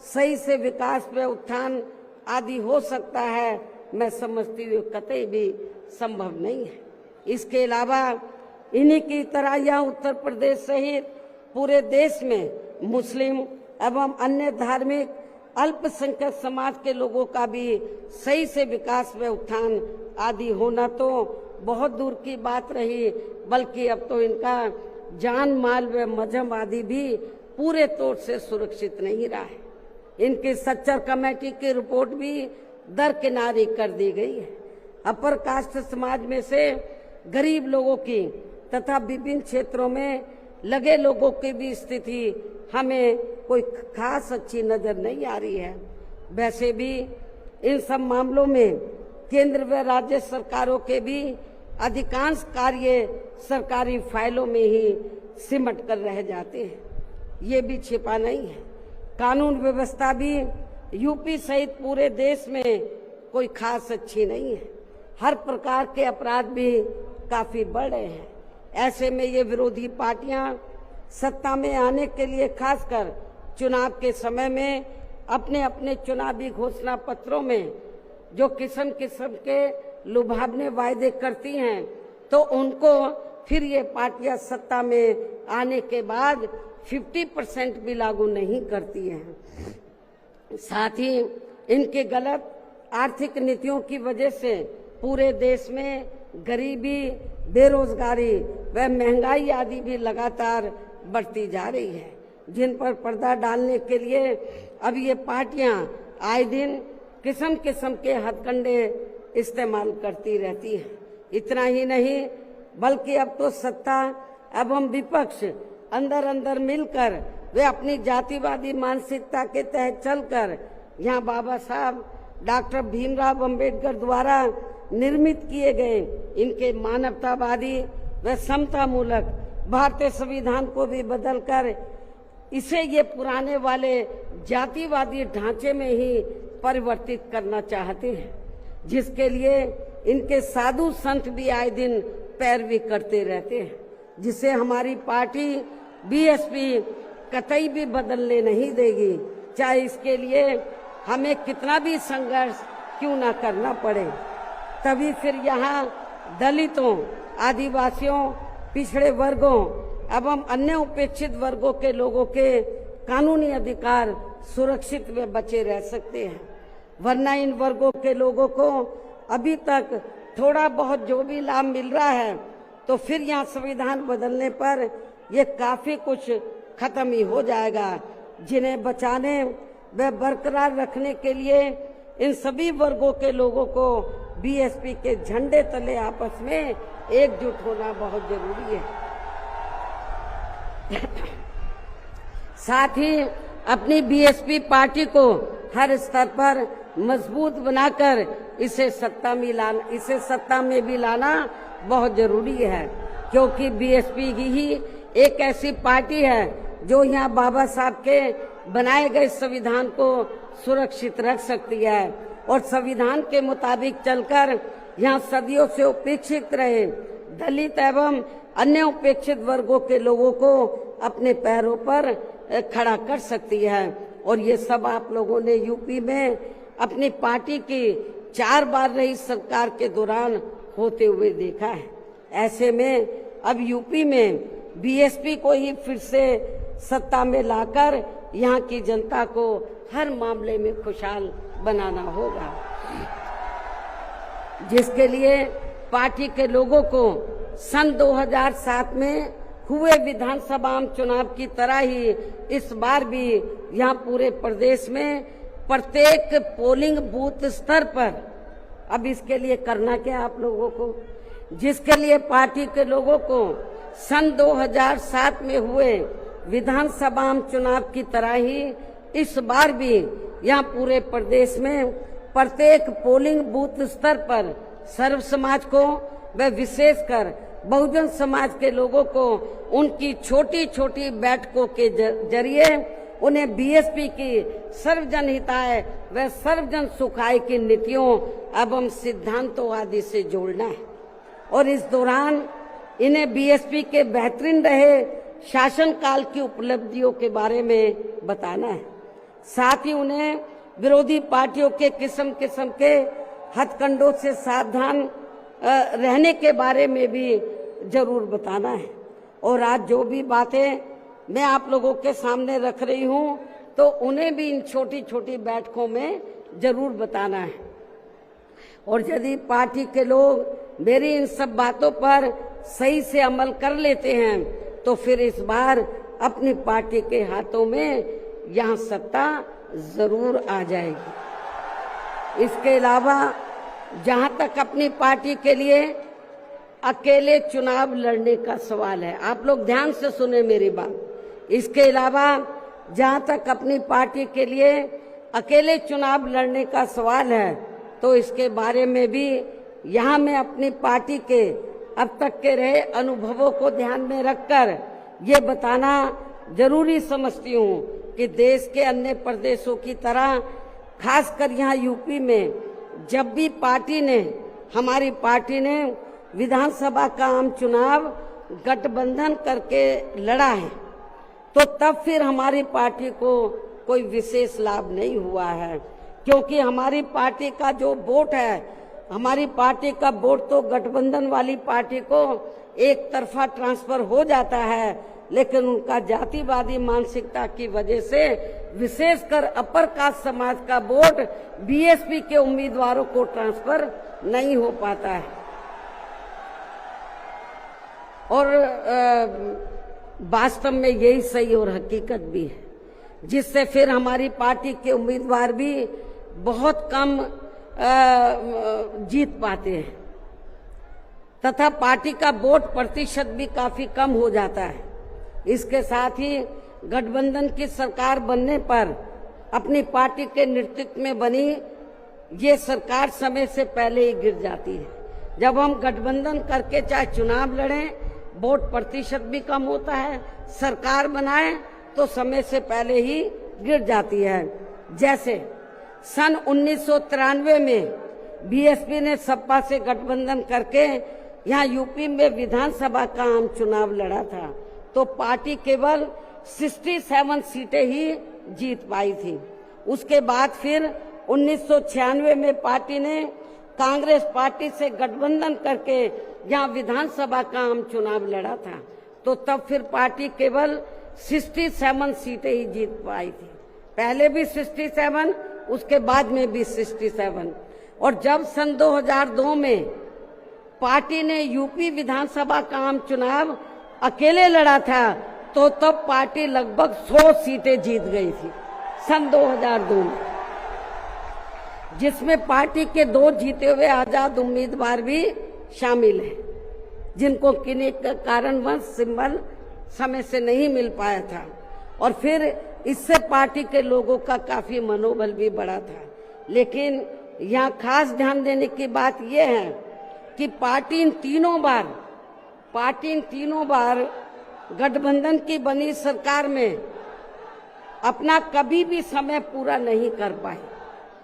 सही से विकास व उत्थान आदि हो सकता है? मैं समझती हूँ कतई भी संभव नहीं है। इसके अलावा इन्हीं की तरह यह उत्तर प्रदेश सहित पूरे देश में मुस्लिम एवं अन्य धार्मिक अल्पसंख्यक समाज के लोगों का भी सही से विकास व उत्थान आदि होना तो बहुत दूर की बात रही, बल्कि अब तो इनका जान माल व मजहब आदि भी पूरे तौर से सुरक्षित नहीं रहा है। इनकी सच्चर कमेटी की रिपोर्ट भी दरकिनारी कर दी गई है। अपर कास्ट समाज में से गरीब लोगों की तथा विभिन्न क्षेत्रों में लगे लोगों की भी स्थिति हमें कोई खास अच्छी नजर नहीं आ रही है। वैसे भी इन सब मामलों में केंद्र व राज्य सरकारों के भी अधिकांश कार्य सरकारी फाइलों में ही सिमट कर रह जाते हैं। ये भी छिपा नहीं है। कानून व्यवस्था भी यूपी सहित पूरे देश में कोई खास अच्छी नहीं है। हर प्रकार के अपराध भी काफी बढ़ रहे हैं। ऐसे में ये विरोधी पार्टियां सत्ता में आने के लिए खासकर चुनाव के समय में अपने अपने चुनावी घोषणा पत्रों में जो किस्म किस्म के लुभावने वायदे करती हैं, तो उनको फिर ये पार्टियां सत्ता में आने के बाद 50% भी लागू नहीं करती हैं। साथ ही इनके गलत आर्थिक नीतियों की वजह से पूरे देश में गरीबी, बेरोजगारी व महंगाई आदि भी लगातार बढ़ती जा रही है, जिन पर पर्दा डालने के लिए अब ये पार्टियां आए दिन किस्म किस्म के हथकंडे इस्तेमाल करती रहती हैं। इतना ही नहीं बल्कि अब तो सत्ता एवं विपक्ष अंदर अंदर मिलकर वे अपनी जातिवादी मानसिकता के तहत चलकर यहाँ बाबा साहब डॉक्टर भीमराव अंबेडकर द्वारा निर्मित किए गए इनके मानवतावादी व समतामूलक भारतीय संविधान को भी बदलकर इसे ये पुराने वाले जातिवादी ढांचे में ही परिवर्तित करना चाहते हैं, जिसके लिए इनके साधु संत भी आए दिन पैरवी करते रहते हैं, जिसे हमारी पार्टी बीएसपी कतई भी बदलने नहीं देगी, चाहे इसके लिए हमें कितना भी संघर्ष क्यों ना करना पड़े। तभी फिर यहाँ दलितों, आदिवासियों, पिछड़े वर्गों एवं अन्य उपेक्षित वर्गों के लोगों के कानूनी अधिकार सुरक्षित व बचे रह सकते हैं। वरना इन वर्गों के लोगों को अभी तक थोड़ा बहुत जो भी लाभ मिल रहा है, तो फिर यहाँ संविधान बदलने पर ये काफी कुछ खत्म ही हो जाएगा, जिन्हें बचाने व बरकरार रखने के लिए इन सभी वर्गों के लोगों को बीएसपी के झंडे तले आपस में एकजुट होना बहुत जरूरी है। साथ ही अपनी बीएसपी पार्टी को हर स्तर पर मजबूत बनाकर इसे सत्ता में भी लाना बहुत जरूरी है, क्योंकि बीएसपी ही एक ऐसी पार्टी है जो यहाँ बाबा साहब के बनाए गए संविधान को सुरक्षित रख सकती है और संविधान के मुताबिक चलकर यहाँ सदियों से उपेक्षित रहे दलित एवं अन्य उपेक्षित वर्गों के लोगों को अपने पैरों पर खड़ा कर सकती है। और ये सब आप लोगों ने यूपी में अपनी पार्टी की 4 बार रही सरकार के दौरान होते हुए देखा है। ऐसे में अब यूपी में बीएसपी को ही फिर से सत्ता में लाकर यहाँ की जनता को हर मामले में खुशहाल बनाना होगा, जिसके लिए पार्टी के लोगों को सन 2007 में हुए विधानसभा चुनाव की तरह ही इस बार भी यहाँ पूरे प्रदेश में प्रत्येक पोलिंग बूथ स्तर पर अब इसके लिए करना क्या आप लोगों को, जिसके लिए पार्टी के लोगों को सन 2007 में हुए विधानसभा चुनाव की तरह ही इस बार भी यहाँ पूरे प्रदेश में प्रत्येक पोलिंग बूथ स्तर पर सर्व समाज को व विशेषकर बहुजन समाज के लोगों को उनकी छोटी छोटी बैठकों के जरिए उन्हें बीएसपी की सर्वजन हिताय व सर्वजन सुखाय की नीतियों एवं सिद्धांतों आदि से जोड़ना है और इस दौरान इन्हें बीएसपी के बेहतरीन रहे शासन काल की उपलब्धियों के बारे में बताना है। साथ ही उन्हें विरोधी पार्टियों के किस्म किस्म के हथकंडों से सावधान रहने के बारे में भी जरूर बताना है। और आज जो भी बातें मैं आप लोगों के सामने रख रही हूं, तो उन्हें भी इन छोटी छोटी बैठकों में जरूर बताना है। और यदि पार्टी के लोग मेरी इन सब बातों पर सही से अमल कर लेते हैं, तो फिर इस बार अपनी पार्टी के हाथों में यहाँ सत्ता जरूर आ जाएगी। इसके अलावा जहाँ तक अपनी पार्टी के लिए अकेले चुनाव लड़ने का सवाल है, आप लोग ध्यान से सुने मेरी बात। इसके अलावा जहाँ तक अपनी पार्टी के लिए अकेले चुनाव लड़ने का सवाल है, तो इसके बारे में भी यहाँ मैं अपनी पार्टी के अब तक के रहे अनुभवों को ध्यान में रखकर ये बताना जरूरी समझती हूँ कि देश के अन्य प्रदेशों की तरह खासकर यहाँ यूपी में जब भी हमारी पार्टी ने विधानसभा का आम चुनाव गठबंधन करके लड़ा है, तो तब फिर हमारी पार्टी को कोई विशेष लाभ नहीं हुआ है, क्योंकि हमारी पार्टी का जो वोट है, हमारी पार्टी का वोट तो गठबंधन वाली पार्टी को एक तरफा ट्रांसफर हो जाता है, लेकिन उनका जातिवादी मानसिकता की वजह से विशेषकर अपर कास्ट समाज का वोट बीएसपी के उम्मीदवारों को ट्रांसफर नहीं हो पाता है। और वास्तव में यही सही और हकीकत भी है, जिससे फिर हमारी पार्टी के उम्मीदवार भी बहुत कम जीत पाते हैं तथा पार्टी का वोट प्रतिशत भी काफी कम हो जाता है। इसके साथ ही गठबंधन की सरकार बनने पर अपनी पार्टी के नेतृत्व में बनी ये सरकार समय से पहले ही गिर जाती है। जब हम गठबंधन करके चाहे चुनाव लड़ें, वोट प्रतिशत भी कम होता है, सरकार बनाए तो समय से पहले ही गिर जाती है। जैसे सन 1993 में बीएसपी ने सपा से गठबंधन करके यहाँ यूपी में विधानसभा का आम चुनाव लड़ा था, तो पार्टी केवल 67 सीटें ही जीत पाई थी। उसके बाद फिर 1996 में पार्टी ने कांग्रेस पार्टी से गठबंधन करके यहाँ विधानसभा का आम चुनाव लड़ा था, तो तब फिर पार्टी केवल 67 सीटें ही जीत पाई थी। पहले भी 67, उसके बाद में भी 67। और जब सन 2002 में पार्टी ने यूपी विधानसभा का आम चुनाव अकेले लड़ा था, तो तब पार्टी लगभग 100 सीटें जीत गई थी सन 2002 में, जिसमें पार्टी के 2 जीते हुए आजाद उम्मीदवार भी शामिल हैं, जिनको किन्हीं कारणवश सिंबल समय से नहीं मिल पाया था। और फिर इससे पार्टी के लोगों का काफी मनोबल भी बढ़ा था। लेकिन यहाँ खास ध्यान देने की बात यह है कि पार्टी इन तीनों बार गठबंधन की बनी सरकार में अपना कभी भी समय पूरा नहीं कर पाई।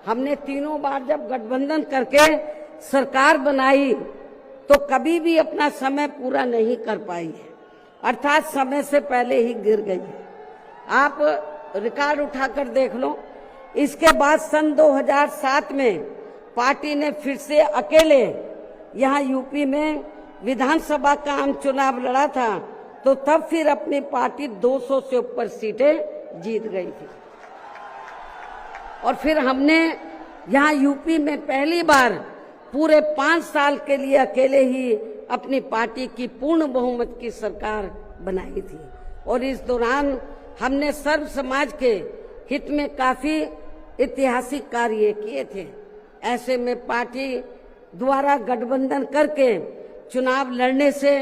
हमने तीनों बार जब गठबंधन करके सरकार बनाई तो कभी भी अपना समय पूरा नहीं कर पाई है, अर्थात समय से पहले ही गिर गई है। आप रिकॉर्ड उठाकर देख लो। इसके बाद सन 2007 में पार्टी ने फिर से अकेले यहाँ यूपी में विधानसभा का आम चुनाव लड़ा था, तो तब फिर अपनी पार्टी 200 से ऊपर सीटें जीत गई थी। और फिर हमने यहाँ यूपी में पहली बार पूरे 5 साल के लिए अकेले ही अपनी पार्टी की पूर्ण बहुमत की सरकार बनाई थी। और इस दौरान हमने सर्व समाज के हित में काफी ऐतिहासिक कार्य किए थे। ऐसे में पार्टी द्वारा गठबंधन करके चुनाव लड़ने से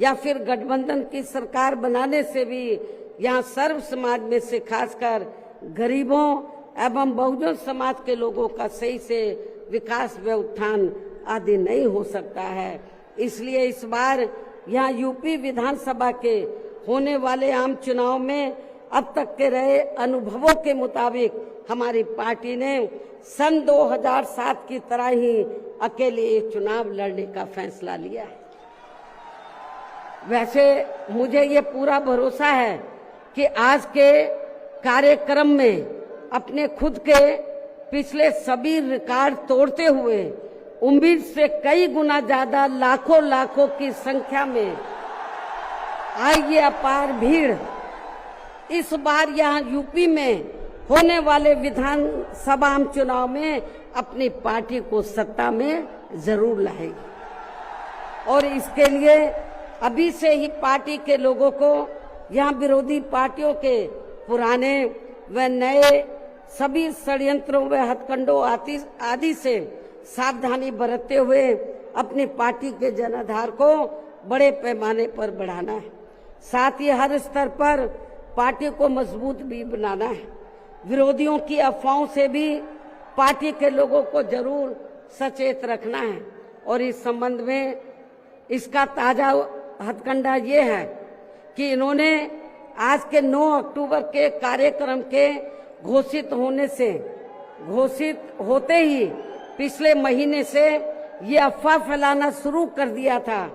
या फिर गठबंधन की सरकार बनाने से भी यहाँ सर्व समाज में से खासकर गरीबों एवं बहुजन समाज के लोगों का सही से विकास व उत्थान आदि नहीं हो सकता है। इसलिए इस बार यहाँ यूपी विधानसभा के होने वाले आम चुनाव में अब तक के रहे अनुभवों के मुताबिक हमारी पार्टी ने सन 2007 की तरह ही अकेले चुनाव लड़ने का फैसला लिया है। वैसे मुझे ये पूरा भरोसा है कि आज के कार्यक्रम में अपने खुद के पिछले सभी रिकॉर्ड तोड़ते हुए उम्मीद से कई गुना ज्यादा लाखों की संख्या में आई ये अपार भीड़ इस बार यहाँ यूपी में होने वाले विधानसभा आम चुनाव में अपनी पार्टी को सत्ता में जरूर लाएगी। और इसके लिए अभी से ही पार्टी के लोगों को यहाँ विरोधी पार्टियों के पुराने व नए सभी षड्यंत्रों व हथकंडों आदि से सावधानी बरतते हुए अपनी पार्टी के जनाधार को बड़े पैमाने पर बढ़ाना है। साथ ही हर स्तर पर पार्टी को मजबूत भी बनाना है। विरोधियों की अफवाहों से भी पार्टी के लोगों को जरूर सचेत रखना है। और इस संबंध में इसका ताजा हथकंडा ये है कि इन्होंने आज के 9 अक्टूबर के कार्यक्रम के घोषित होने से घोषित होते ही पिछले महीने से ये अफवाह फैलाना शुरू कर दिया था।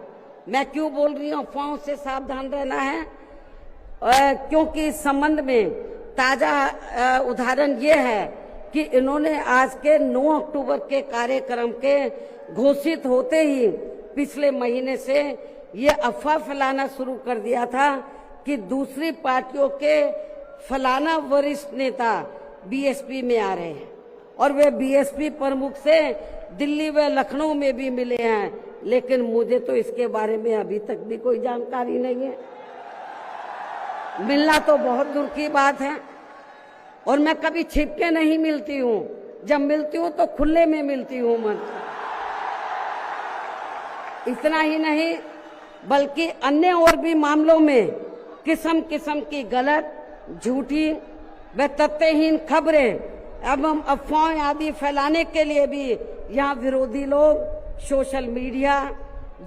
मैं क्यों बोल रही हूँ अफवाहों से सावधान रहना है, क्योंकि इस संबंध में ताजा उदाहरण ये है कि इन्होंने आज के 9 अक्टूबर के कार्यक्रम के घोषित होते ही पिछले महीने से ये अफवाह फैलाना शुरू कर दिया था कि दूसरी पार्टियों के फलाना वरिष्ठ नेता बीएसपी में आ रहे हैं और वे बीएसपी प्रमुख से दिल्ली व लखनऊ में भी मिले हैं, लेकिन मुझे तो इसके बारे में अभी तक भी कोई जानकारी नहीं है। मिलना तो बहुत दूर की बात है और मैं कभी छिप के नहीं मिलती हूँ, जब मिलती हूँ तो खुले में मिलती हूँ मन। इतना ही नहीं बल्कि अन्य और भी मामलों में किस्म किस्म की गलत, झूठी व तथ्यहीन खबरें एवं अफवाहें आदि फैलाने के लिए भी यहाँ विरोधी लोग सोशल मीडिया,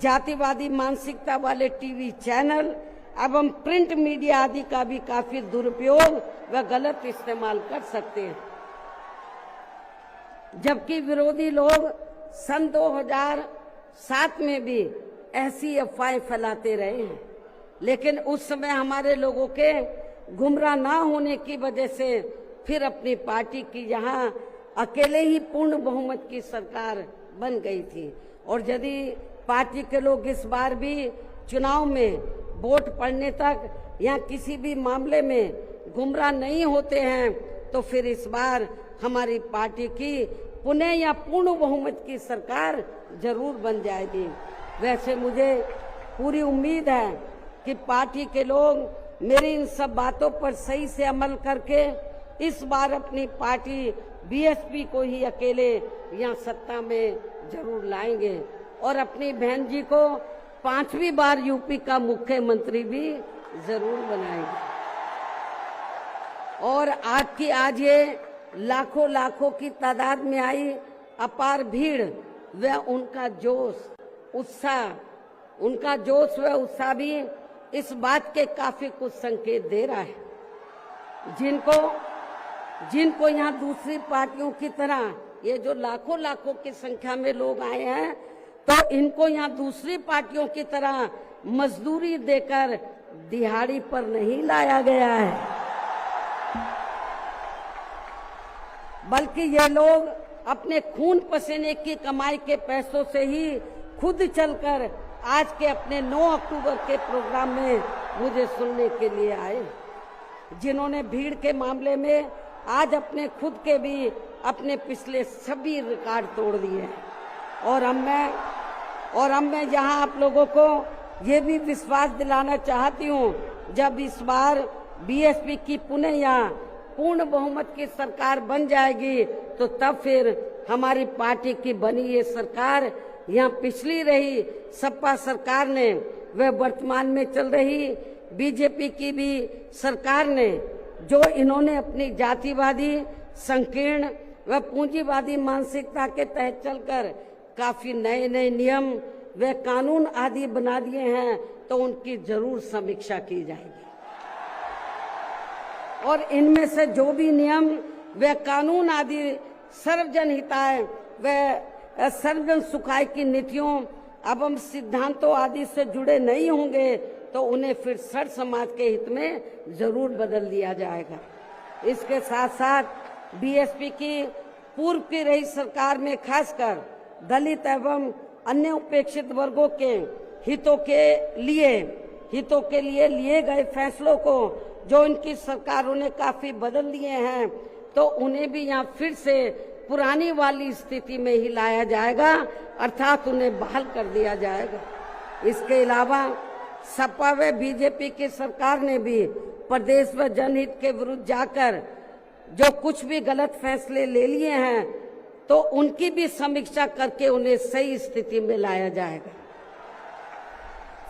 जातिवादी मानसिकता वाले टीवी चैनल एवं प्रिंट मीडिया आदि का भी काफी दुरुपयोग व गलत इस्तेमाल कर सकते हैं। जबकि विरोधी लोग सन 2007 में भी ऐसी अफवाहें फैलाते रहे हैं, लेकिन उस समय हमारे लोगों के गुमराह ना होने की वजह से फिर अपनी पार्टी की यहाँ अकेले ही पूर्ण बहुमत की सरकार बन गई थी। और यदि पार्टी के लोग इस बार भी चुनाव में वोट पड़ने तक या किसी भी मामले में गुमराह नहीं होते हैं तो फिर इस बार हमारी पार्टी की पुनः या पूर्ण बहुमत की सरकार जरूर बन जाएगी। वैसे मुझे पूरी उम्मीद है कि पार्टी के लोग मेरी इन सब बातों पर सही से अमल करके इस बार अपनी पार्टी बीएसपी को ही अकेले यहाँ सत्ता में जरूर लाएंगे और अपनी बहन जी को 5वीं बार यूपी का मुख्यमंत्री भी जरूर बनाएंगे। और आज ये लाखों लाखों की तादाद में आई अपार भीड़ व उनका जोश उत्साह भी इस बात के काफी कुछ संकेत दे रहा है। जिनको यहाँ दूसरी पार्टियों की तरह ये जो लाखों लाखों की संख्या में लोग आए हैं तो इनको यहाँ दूसरी पार्टियों की तरह मजदूरी देकर दिहाड़ी पर नहीं लाया गया है, बल्कि ये लोग अपने खून पसीने की कमाई के पैसों से ही खुद चलकर आज के अपने 9 अक्टूबर के प्रोग्राम में मुझे सुनने के लिए आए, जिन्होंने भीड़ के मामले में आज अपने खुद के भी अपने पिछले सभी रिकॉर्ड तोड़ दिए हैं। और अब मैं यहाँ आप लोगों को ये भी विश्वास दिलाना चाहती हूँ, जब इस बार बीएसपी की पुनः यहाँ पूर्ण बहुमत की सरकार बन जाएगी तो तब फिर हमारी पार्टी की बनी ये सरकार यहाँ पिछली रही सपा सरकार ने व वर्तमान में चल रही बीजेपी की भी सरकार ने जो इन्होंने अपनी जातिवादी, संकीर्ण व पूंजीवादी मानसिकता के तहत चलकर काफी नए नए नियम व कानून आदि बना दिए हैं तो उनकी जरूर समीक्षा की जाएगी। और इनमें से जो भी नियम व कानून आदि सर्वजन हिताय व सर्वजन सुखाय की नीतियों एवं सिद्धांतों आदि से जुड़े नहीं होंगे तो उन्हें फिर सर समाज के हित में जरूर बदल दिया जाएगा। इसके साथ साथ बीएसपी की पूर्व की रही सरकार में खासकर दलित एवं अन्य उपेक्षित वर्गों के हितों के लिए लिए गए फैसलों को जो इनकी सरकारों ने काफी बदल दिए हैं तो उन्हें भी यहाँ फिर से पुरानी वाली स्थिति में ही लाया जाएगा, अर्थात उन्हें बहाल कर दिया जाएगा। इसके अलावा सपा व बीजेपी की सरकार ने भी प्रदेश व जनहित के विरुद्ध जाकर जो कुछ भी गलत फैसले ले लिए हैं तो उनकी भी समीक्षा करके उन्हें सही स्थिति में लाया जाएगा।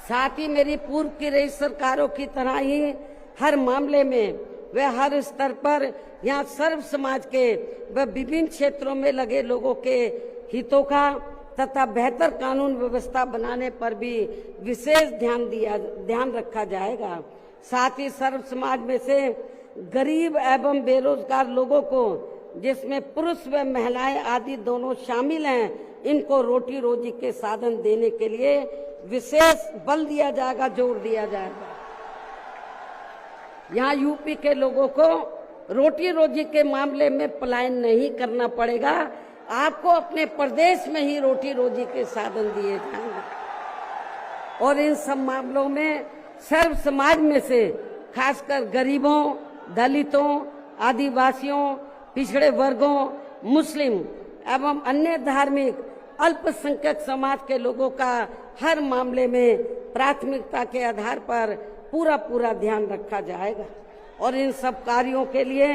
साथ ही मेरी पूर्व की रही सरकारों की तरह ही हर मामले में व हर स्तर पर यहाँ सर्व समाज के व विभिन्न क्षेत्रों में लगे लोगों के हितों का तथा बेहतर कानून व्यवस्था बनाने पर भी विशेष ध्यान रखा जाएगा। साथ ही सर्व समाज में से गरीब एवं बेरोजगार लोगों को जिसमें पुरुष व महिलाएं आदि दोनों शामिल हैं, इनको रोटी रोजी के साधन देने के लिए विशेष बल दिया जाएगा, जोर दिया जाएगा। यहाँ यूपी के लोगों को रोटी रोजी के मामले में पलायन नहीं करना पड़ेगा, आपको अपने प्रदेश में ही रोटी रोजी के साधन दिए जाएंगे। और इन सब मामलों में सर्व समाज में से खासकर गरीबों, दलितों, आदिवासियों, पिछड़े वर्गों, मुस्लिम एवं अन्य धार्मिक अल्पसंख्यक समाज के लोगों का हर मामले में प्राथमिकता के आधार पर पूरा ध्यान रखा जाएगा। और इन सब कार्यों के लिए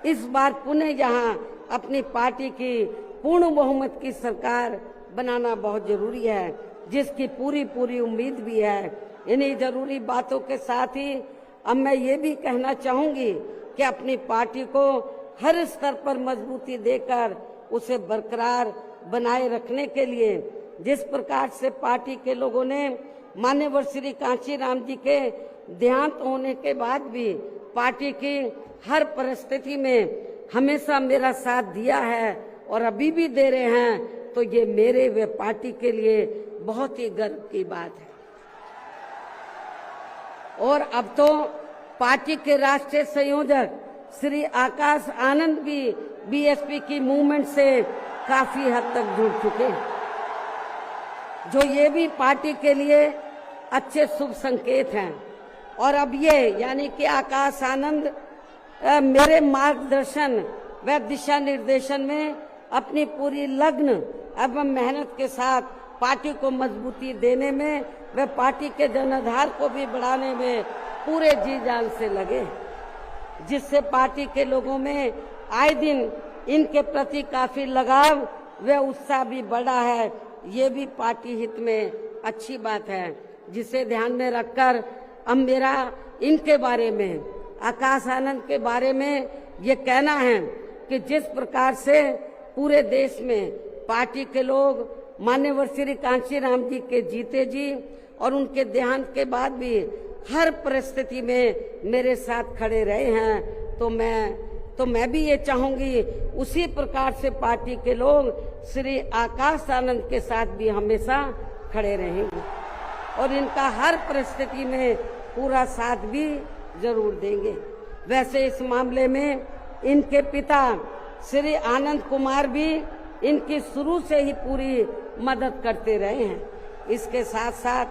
इस बार पुनः यहाँ अपनी पार्टी की पूर्ण बहुमत की सरकार बनाना बहुत जरूरी है, जिसकी पूरी उम्मीद भी है। इन्हीं जरूरी बातों के साथ ही अब मैं ये भी कहना चाहूंगी कि अपनी पार्टी को हर स्तर पर मजबूती देकर उसे बरकरार बनाए रखने के लिए जिस प्रकार से पार्टी के लोगों ने मान्यवर श्री कांशीराम जी के देहांत होने के बाद भी पार्टी की हर परिस्थिति में हमेशा मेरा साथ दिया है और अभी भी दे रहे हैं, तो ये मेरे व पार्टी के लिए बहुत ही गर्व की बात है। और अब तो पार्टी के राष्ट्रीय संयोजक श्री आकाश आनंद भी बीएसपी की मूवमेंट से काफी हद तक जुड़ चुके हैं, जो ये भी पार्टी के लिए अच्छे शुभ संकेत हैं। और अब ये यानी कि आकाश आनंद मेरे मार्गदर्शन व दिशा निर्देशन में अपनी पूरी लगन एवं मेहनत के साथ पार्टी को मजबूती देने में व पार्टी के जनाधार को भी बढ़ाने में पूरे जी जान से लगे, जिससे पार्टी के लोगों में आए दिन इनके प्रति काफी लगाव व उत्साह भी बढ़ा है। ये भी पार्टी हित में अच्छी बात है, जिसे ध्यान में रखकर अब मेरा इनके बारे में, आकाश आनंद के बारे में ये कहना है कि जिस प्रकार से पूरे देश में पार्टी के लोग मान्यवर श्री कांशीराम जी के जीते जी और उनके देहांत के बाद भी हर परिस्थिति में मेरे साथ खड़े रहे हैं, तो मैं भी ये चाहूंगी उसी प्रकार से पार्टी के लोग श्री आकाश आनंद के साथ भी हमेशा खड़े रहेंगे और इनका हर परिस्थिति में पूरा साथ भी जरूर देंगे। वैसे इस मामले में इनके पिता श्री आनंद कुमार भी इनकी शुरू से ही पूरी मदद करते रहे हैं। इसके साथ साथ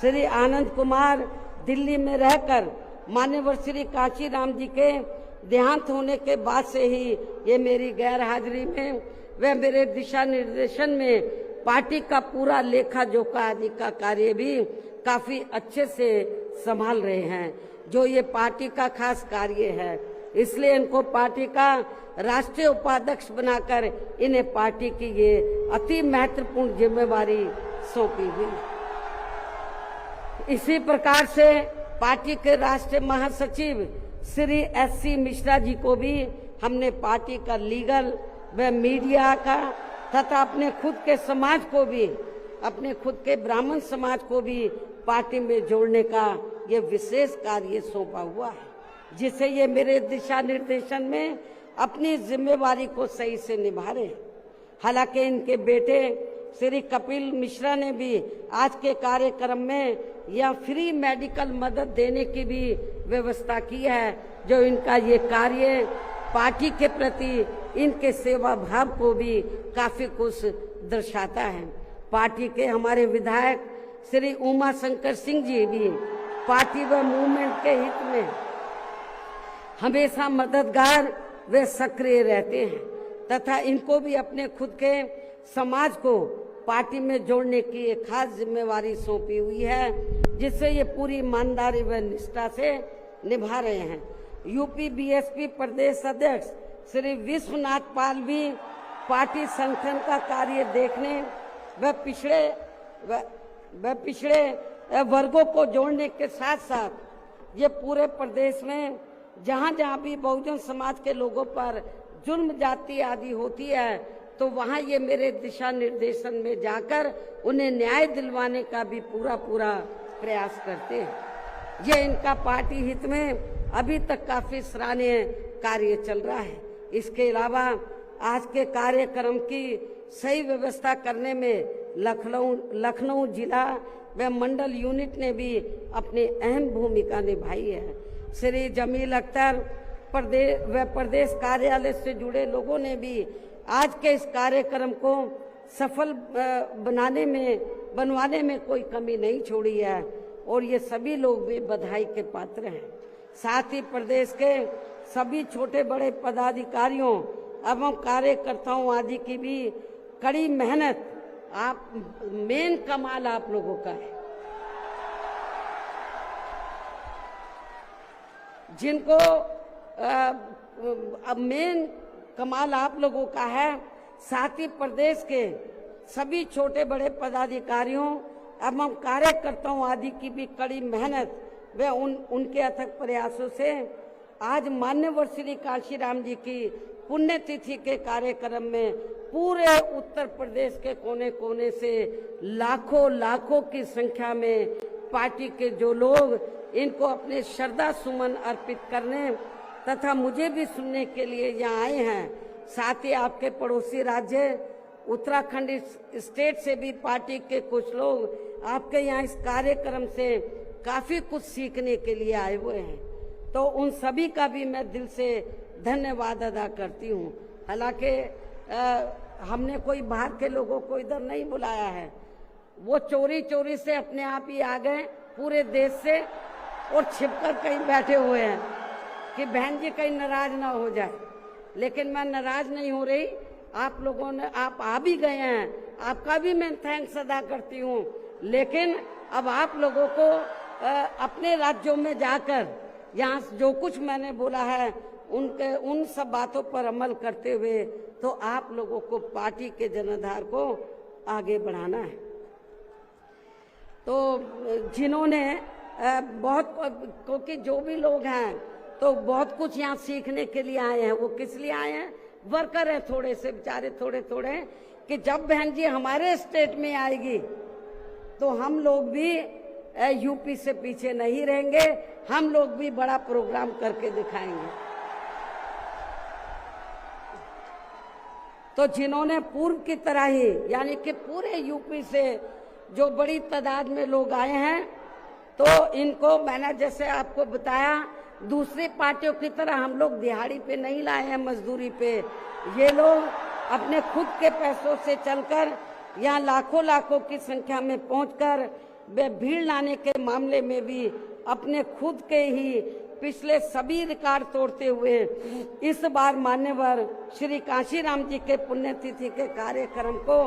श्री आनंद कुमार दिल्ली में रहकर मान्यवर श्री कांशीराम जी के देहांत होने के बाद से ही ये मेरी गैर हाजिरी में व मेरे दिशा निर्देशन में पार्टी का पूरा लेखा जोखा आदि का कार्य भी काफी अच्छे से संभाल रहे हैं, जो ये पार्टी का खास कार्य है। इसलिए इनको पार्टी का राष्ट्रीय उपाध्यक्ष बनाकर इन्हें पार्टी की ये अति महत्वपूर्ण जिम्मेवारी सौंपी हुई। इसी प्रकार से पार्टी के राष्ट्रीय महासचिव श्री एससी मिश्रा जी को भी हमने पार्टी का लीगल व मीडिया का तथा अपने खुद के समाज को भी, अपने खुद के ब्राह्मण समाज को भी पार्टी में जोड़ने का ये विशेष कार्य सौंपा हुआ है, जिसे ये मेरे दिशा निर्देशन में अपनी जिम्मेवारी को सही से निभा रहे हैं। हालांकि इनके बेटे श्री कपिल मिश्रा ने भी आज के कार्यक्रम में यह फ्री मेडिकल मदद देने की भी व्यवस्था की है, जो इनका ये कार्य पार्टी के प्रति इनके सेवा भाव को भी काफी कुछ दर्शाता है। पार्टी के हमारे विधायक श्री उमा शंकर सिंह जी भी पार्टी व मूवमेंट के हित में हमेशा मददगार व सक्रिय रहते हैं तथा इनको भी अपने खुद के समाज को पार्टी में जोड़ने की एक खास जिम्मेवारी सौंपी हुई है, जिससे ये पूरी ईमानदारी व निष्ठा से निभा रहे हैं। यूपी बीएसपी प्रदेश अध्यक्ष श्री विश्वनाथ पाल भी पार्टी संगठन का कार्य देखने व पिछड़े वर्गों को जोड़ने के साथ साथ ये पूरे प्रदेश में जहाँ भी बहुजन समाज के लोगों पर जुल्म जाति आदि होती है, तो वहाँ ये मेरे दिशा निर्देशन में जाकर उन्हें न्याय दिलवाने का भी पूरा प्रयास करते हैं। ये इनका पार्टी हित में अभी तक काफी सराहनीय कार्य चल रहा है। इसके अलावा आज के कार्यक्रम की सही व्यवस्था करने में लखनऊ जिला व मंडल यूनिट ने भी अपनी अहम भूमिका निभाई है। श्री जमील अख्तर प्रदेश कार्यालय से जुड़े लोगों ने भी आज के इस कार्यक्रम को सफल बनवाने में कोई कमी नहीं छोड़ी है और ये सभी लोग भी बधाई के पात्र हैं। साथ ही प्रदेश के सभी छोटे बड़े पदाधिकारियों एवं कार्यकर्ताओं आदि की भी कड़ी मेहनत मेन कमाल आप लोगों का है, जिनको अब मेन कमाल आप लोगों का है। साथ ही प्रदेश के सभी छोटे बड़े पदाधिकारियों एवं कार्यकर्ताओं आदि की भी कड़ी मेहनत व उनके अथक प्रयासों से आज मान्यवर श्री कांशीराम जी की पुण्यतिथि के कार्यक्रम में पूरे उत्तर प्रदेश के कोने कोने से लाखों की संख्या में पार्टी के जो लोग इनको अपने श्रद्धा सुमन अर्पित करने तथा मुझे भी सुनने के लिए यहाँ आए हैं। साथ ही आपके पड़ोसी राज्य उत्तराखंड स्टेट से भी पार्टी के कुछ लोग आपके यहाँ इस कार्यक्रम से काफी कुछ सीखने के लिए आए हुए हैं, तो उन सभी का भी मैं दिल से धन्यवाद अदा करती हूँ। हालांकि हमने कोई बाहर के लोगों को इधर नहीं बुलाया है, वो चोरी से अपने आप ही आ गए पूरे देश से और छिपकर कहीं बैठे हुए हैं कि बहन जी कहीं नाराज ना हो जाए। लेकिन मैं नाराज नहीं हो रही, आप लोगों ने आप आ भी गए हैं, आपका भी मैं थैंक्स अदा करती हूँ। लेकिन अब आप लोगों को अपने राज्यों में जाकर यहाँ जो कुछ मैंने बोला है उन सब बातों पर अमल करते हुए तो आप लोगों को पार्टी के जनाधार को आगे बढ़ाना है। तो जिन्होंने बहुत, क्योंकि जो भी लोग हैं तो बहुत कुछ यहाँ सीखने के लिए आए हैं। वो किस लिए आए हैं? वर्कर हैं थोड़े से बेचारे, थोड़े कि जब बहन जी हमारे स्टेट में आएगी तो हम लोग भी यूपी से पीछे नहीं रहेंगे, हम लोग भी बड़ा प्रोग्राम करके दिखाएंगे। तो जिन्होंने पूर्व की तरह ही यानी कि पूरे यूपी से जो बड़ी तादाद में लोग आए हैं, तो इनको मैंने जैसे आपको बताया दूसरी पार्टियों की तरह हम लोग दिहाड़ी पे नहीं लाए हैं, मजदूरी पे। ये लोग अपने खुद के पैसों से चलकर यहाँ लाखों की संख्या में पहुंचकर वे भीड़ लाने के मामले में भी अपने खुद के ही पिछले सभी रिकॉर्ड तोड़ते हुए इस बार मान्यवर श्री कांशीराम जी के पुण्यतिथि के कार्यक्रम को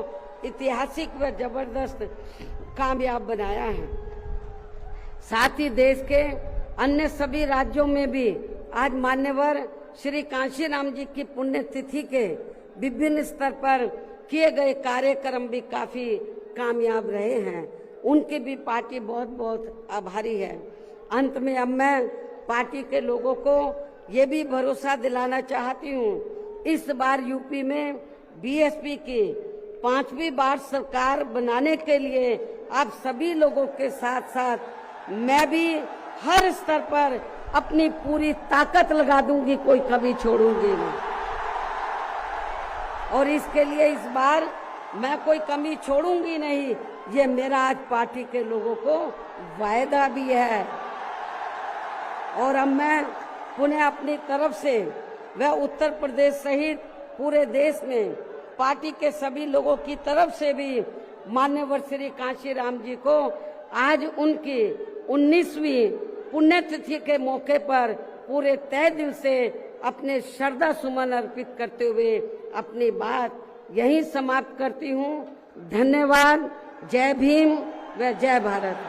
ऐतिहासिक व जबरदस्त कामयाब बनाया है। साथ ही देश के अन्य सभी राज्यों में भी आज मान्यवर श्री कांशीराम जी की पुण्यतिथि के विभिन्न स्तर पर किए गए कार्यक्रम भी काफी कामयाब रहे हैं। उनकी भी पार्टी बहुत आभारी है। अंत में अब मैं पार्टी के लोगों को ये भी भरोसा दिलाना चाहती हूँ, इस बार यूपी में बीएसपी की 5वीं बार सरकार बनाने के लिए आप सभी लोगों के साथ साथ मैं भी हर स्तर पर अपनी पूरी ताकत लगा दूंगी, कोई कभी छोड़ूंगी नहीं। और इसके लिए इस बार मैं कोई कमी छोड़ूंगी नहीं, ये मेरा आज पार्टी के लोगों को वायदा भी है। और अब मैं पुनः अपनी तरफ से व उत्तर प्रदेश सहित पूरे देश में पार्टी के सभी लोगों की तरफ से भी मान्यवर श्री कांशीराम जी को आज उनकी 19वीं पुण्यतिथि के मौके पर पूरे तहे दिल से अपने श्रद्धा सुमन अर्पित करते हुए अपनी बात यहीं समाप्त करती हूँ। धन्यवाद। जय भीम व जय भारत।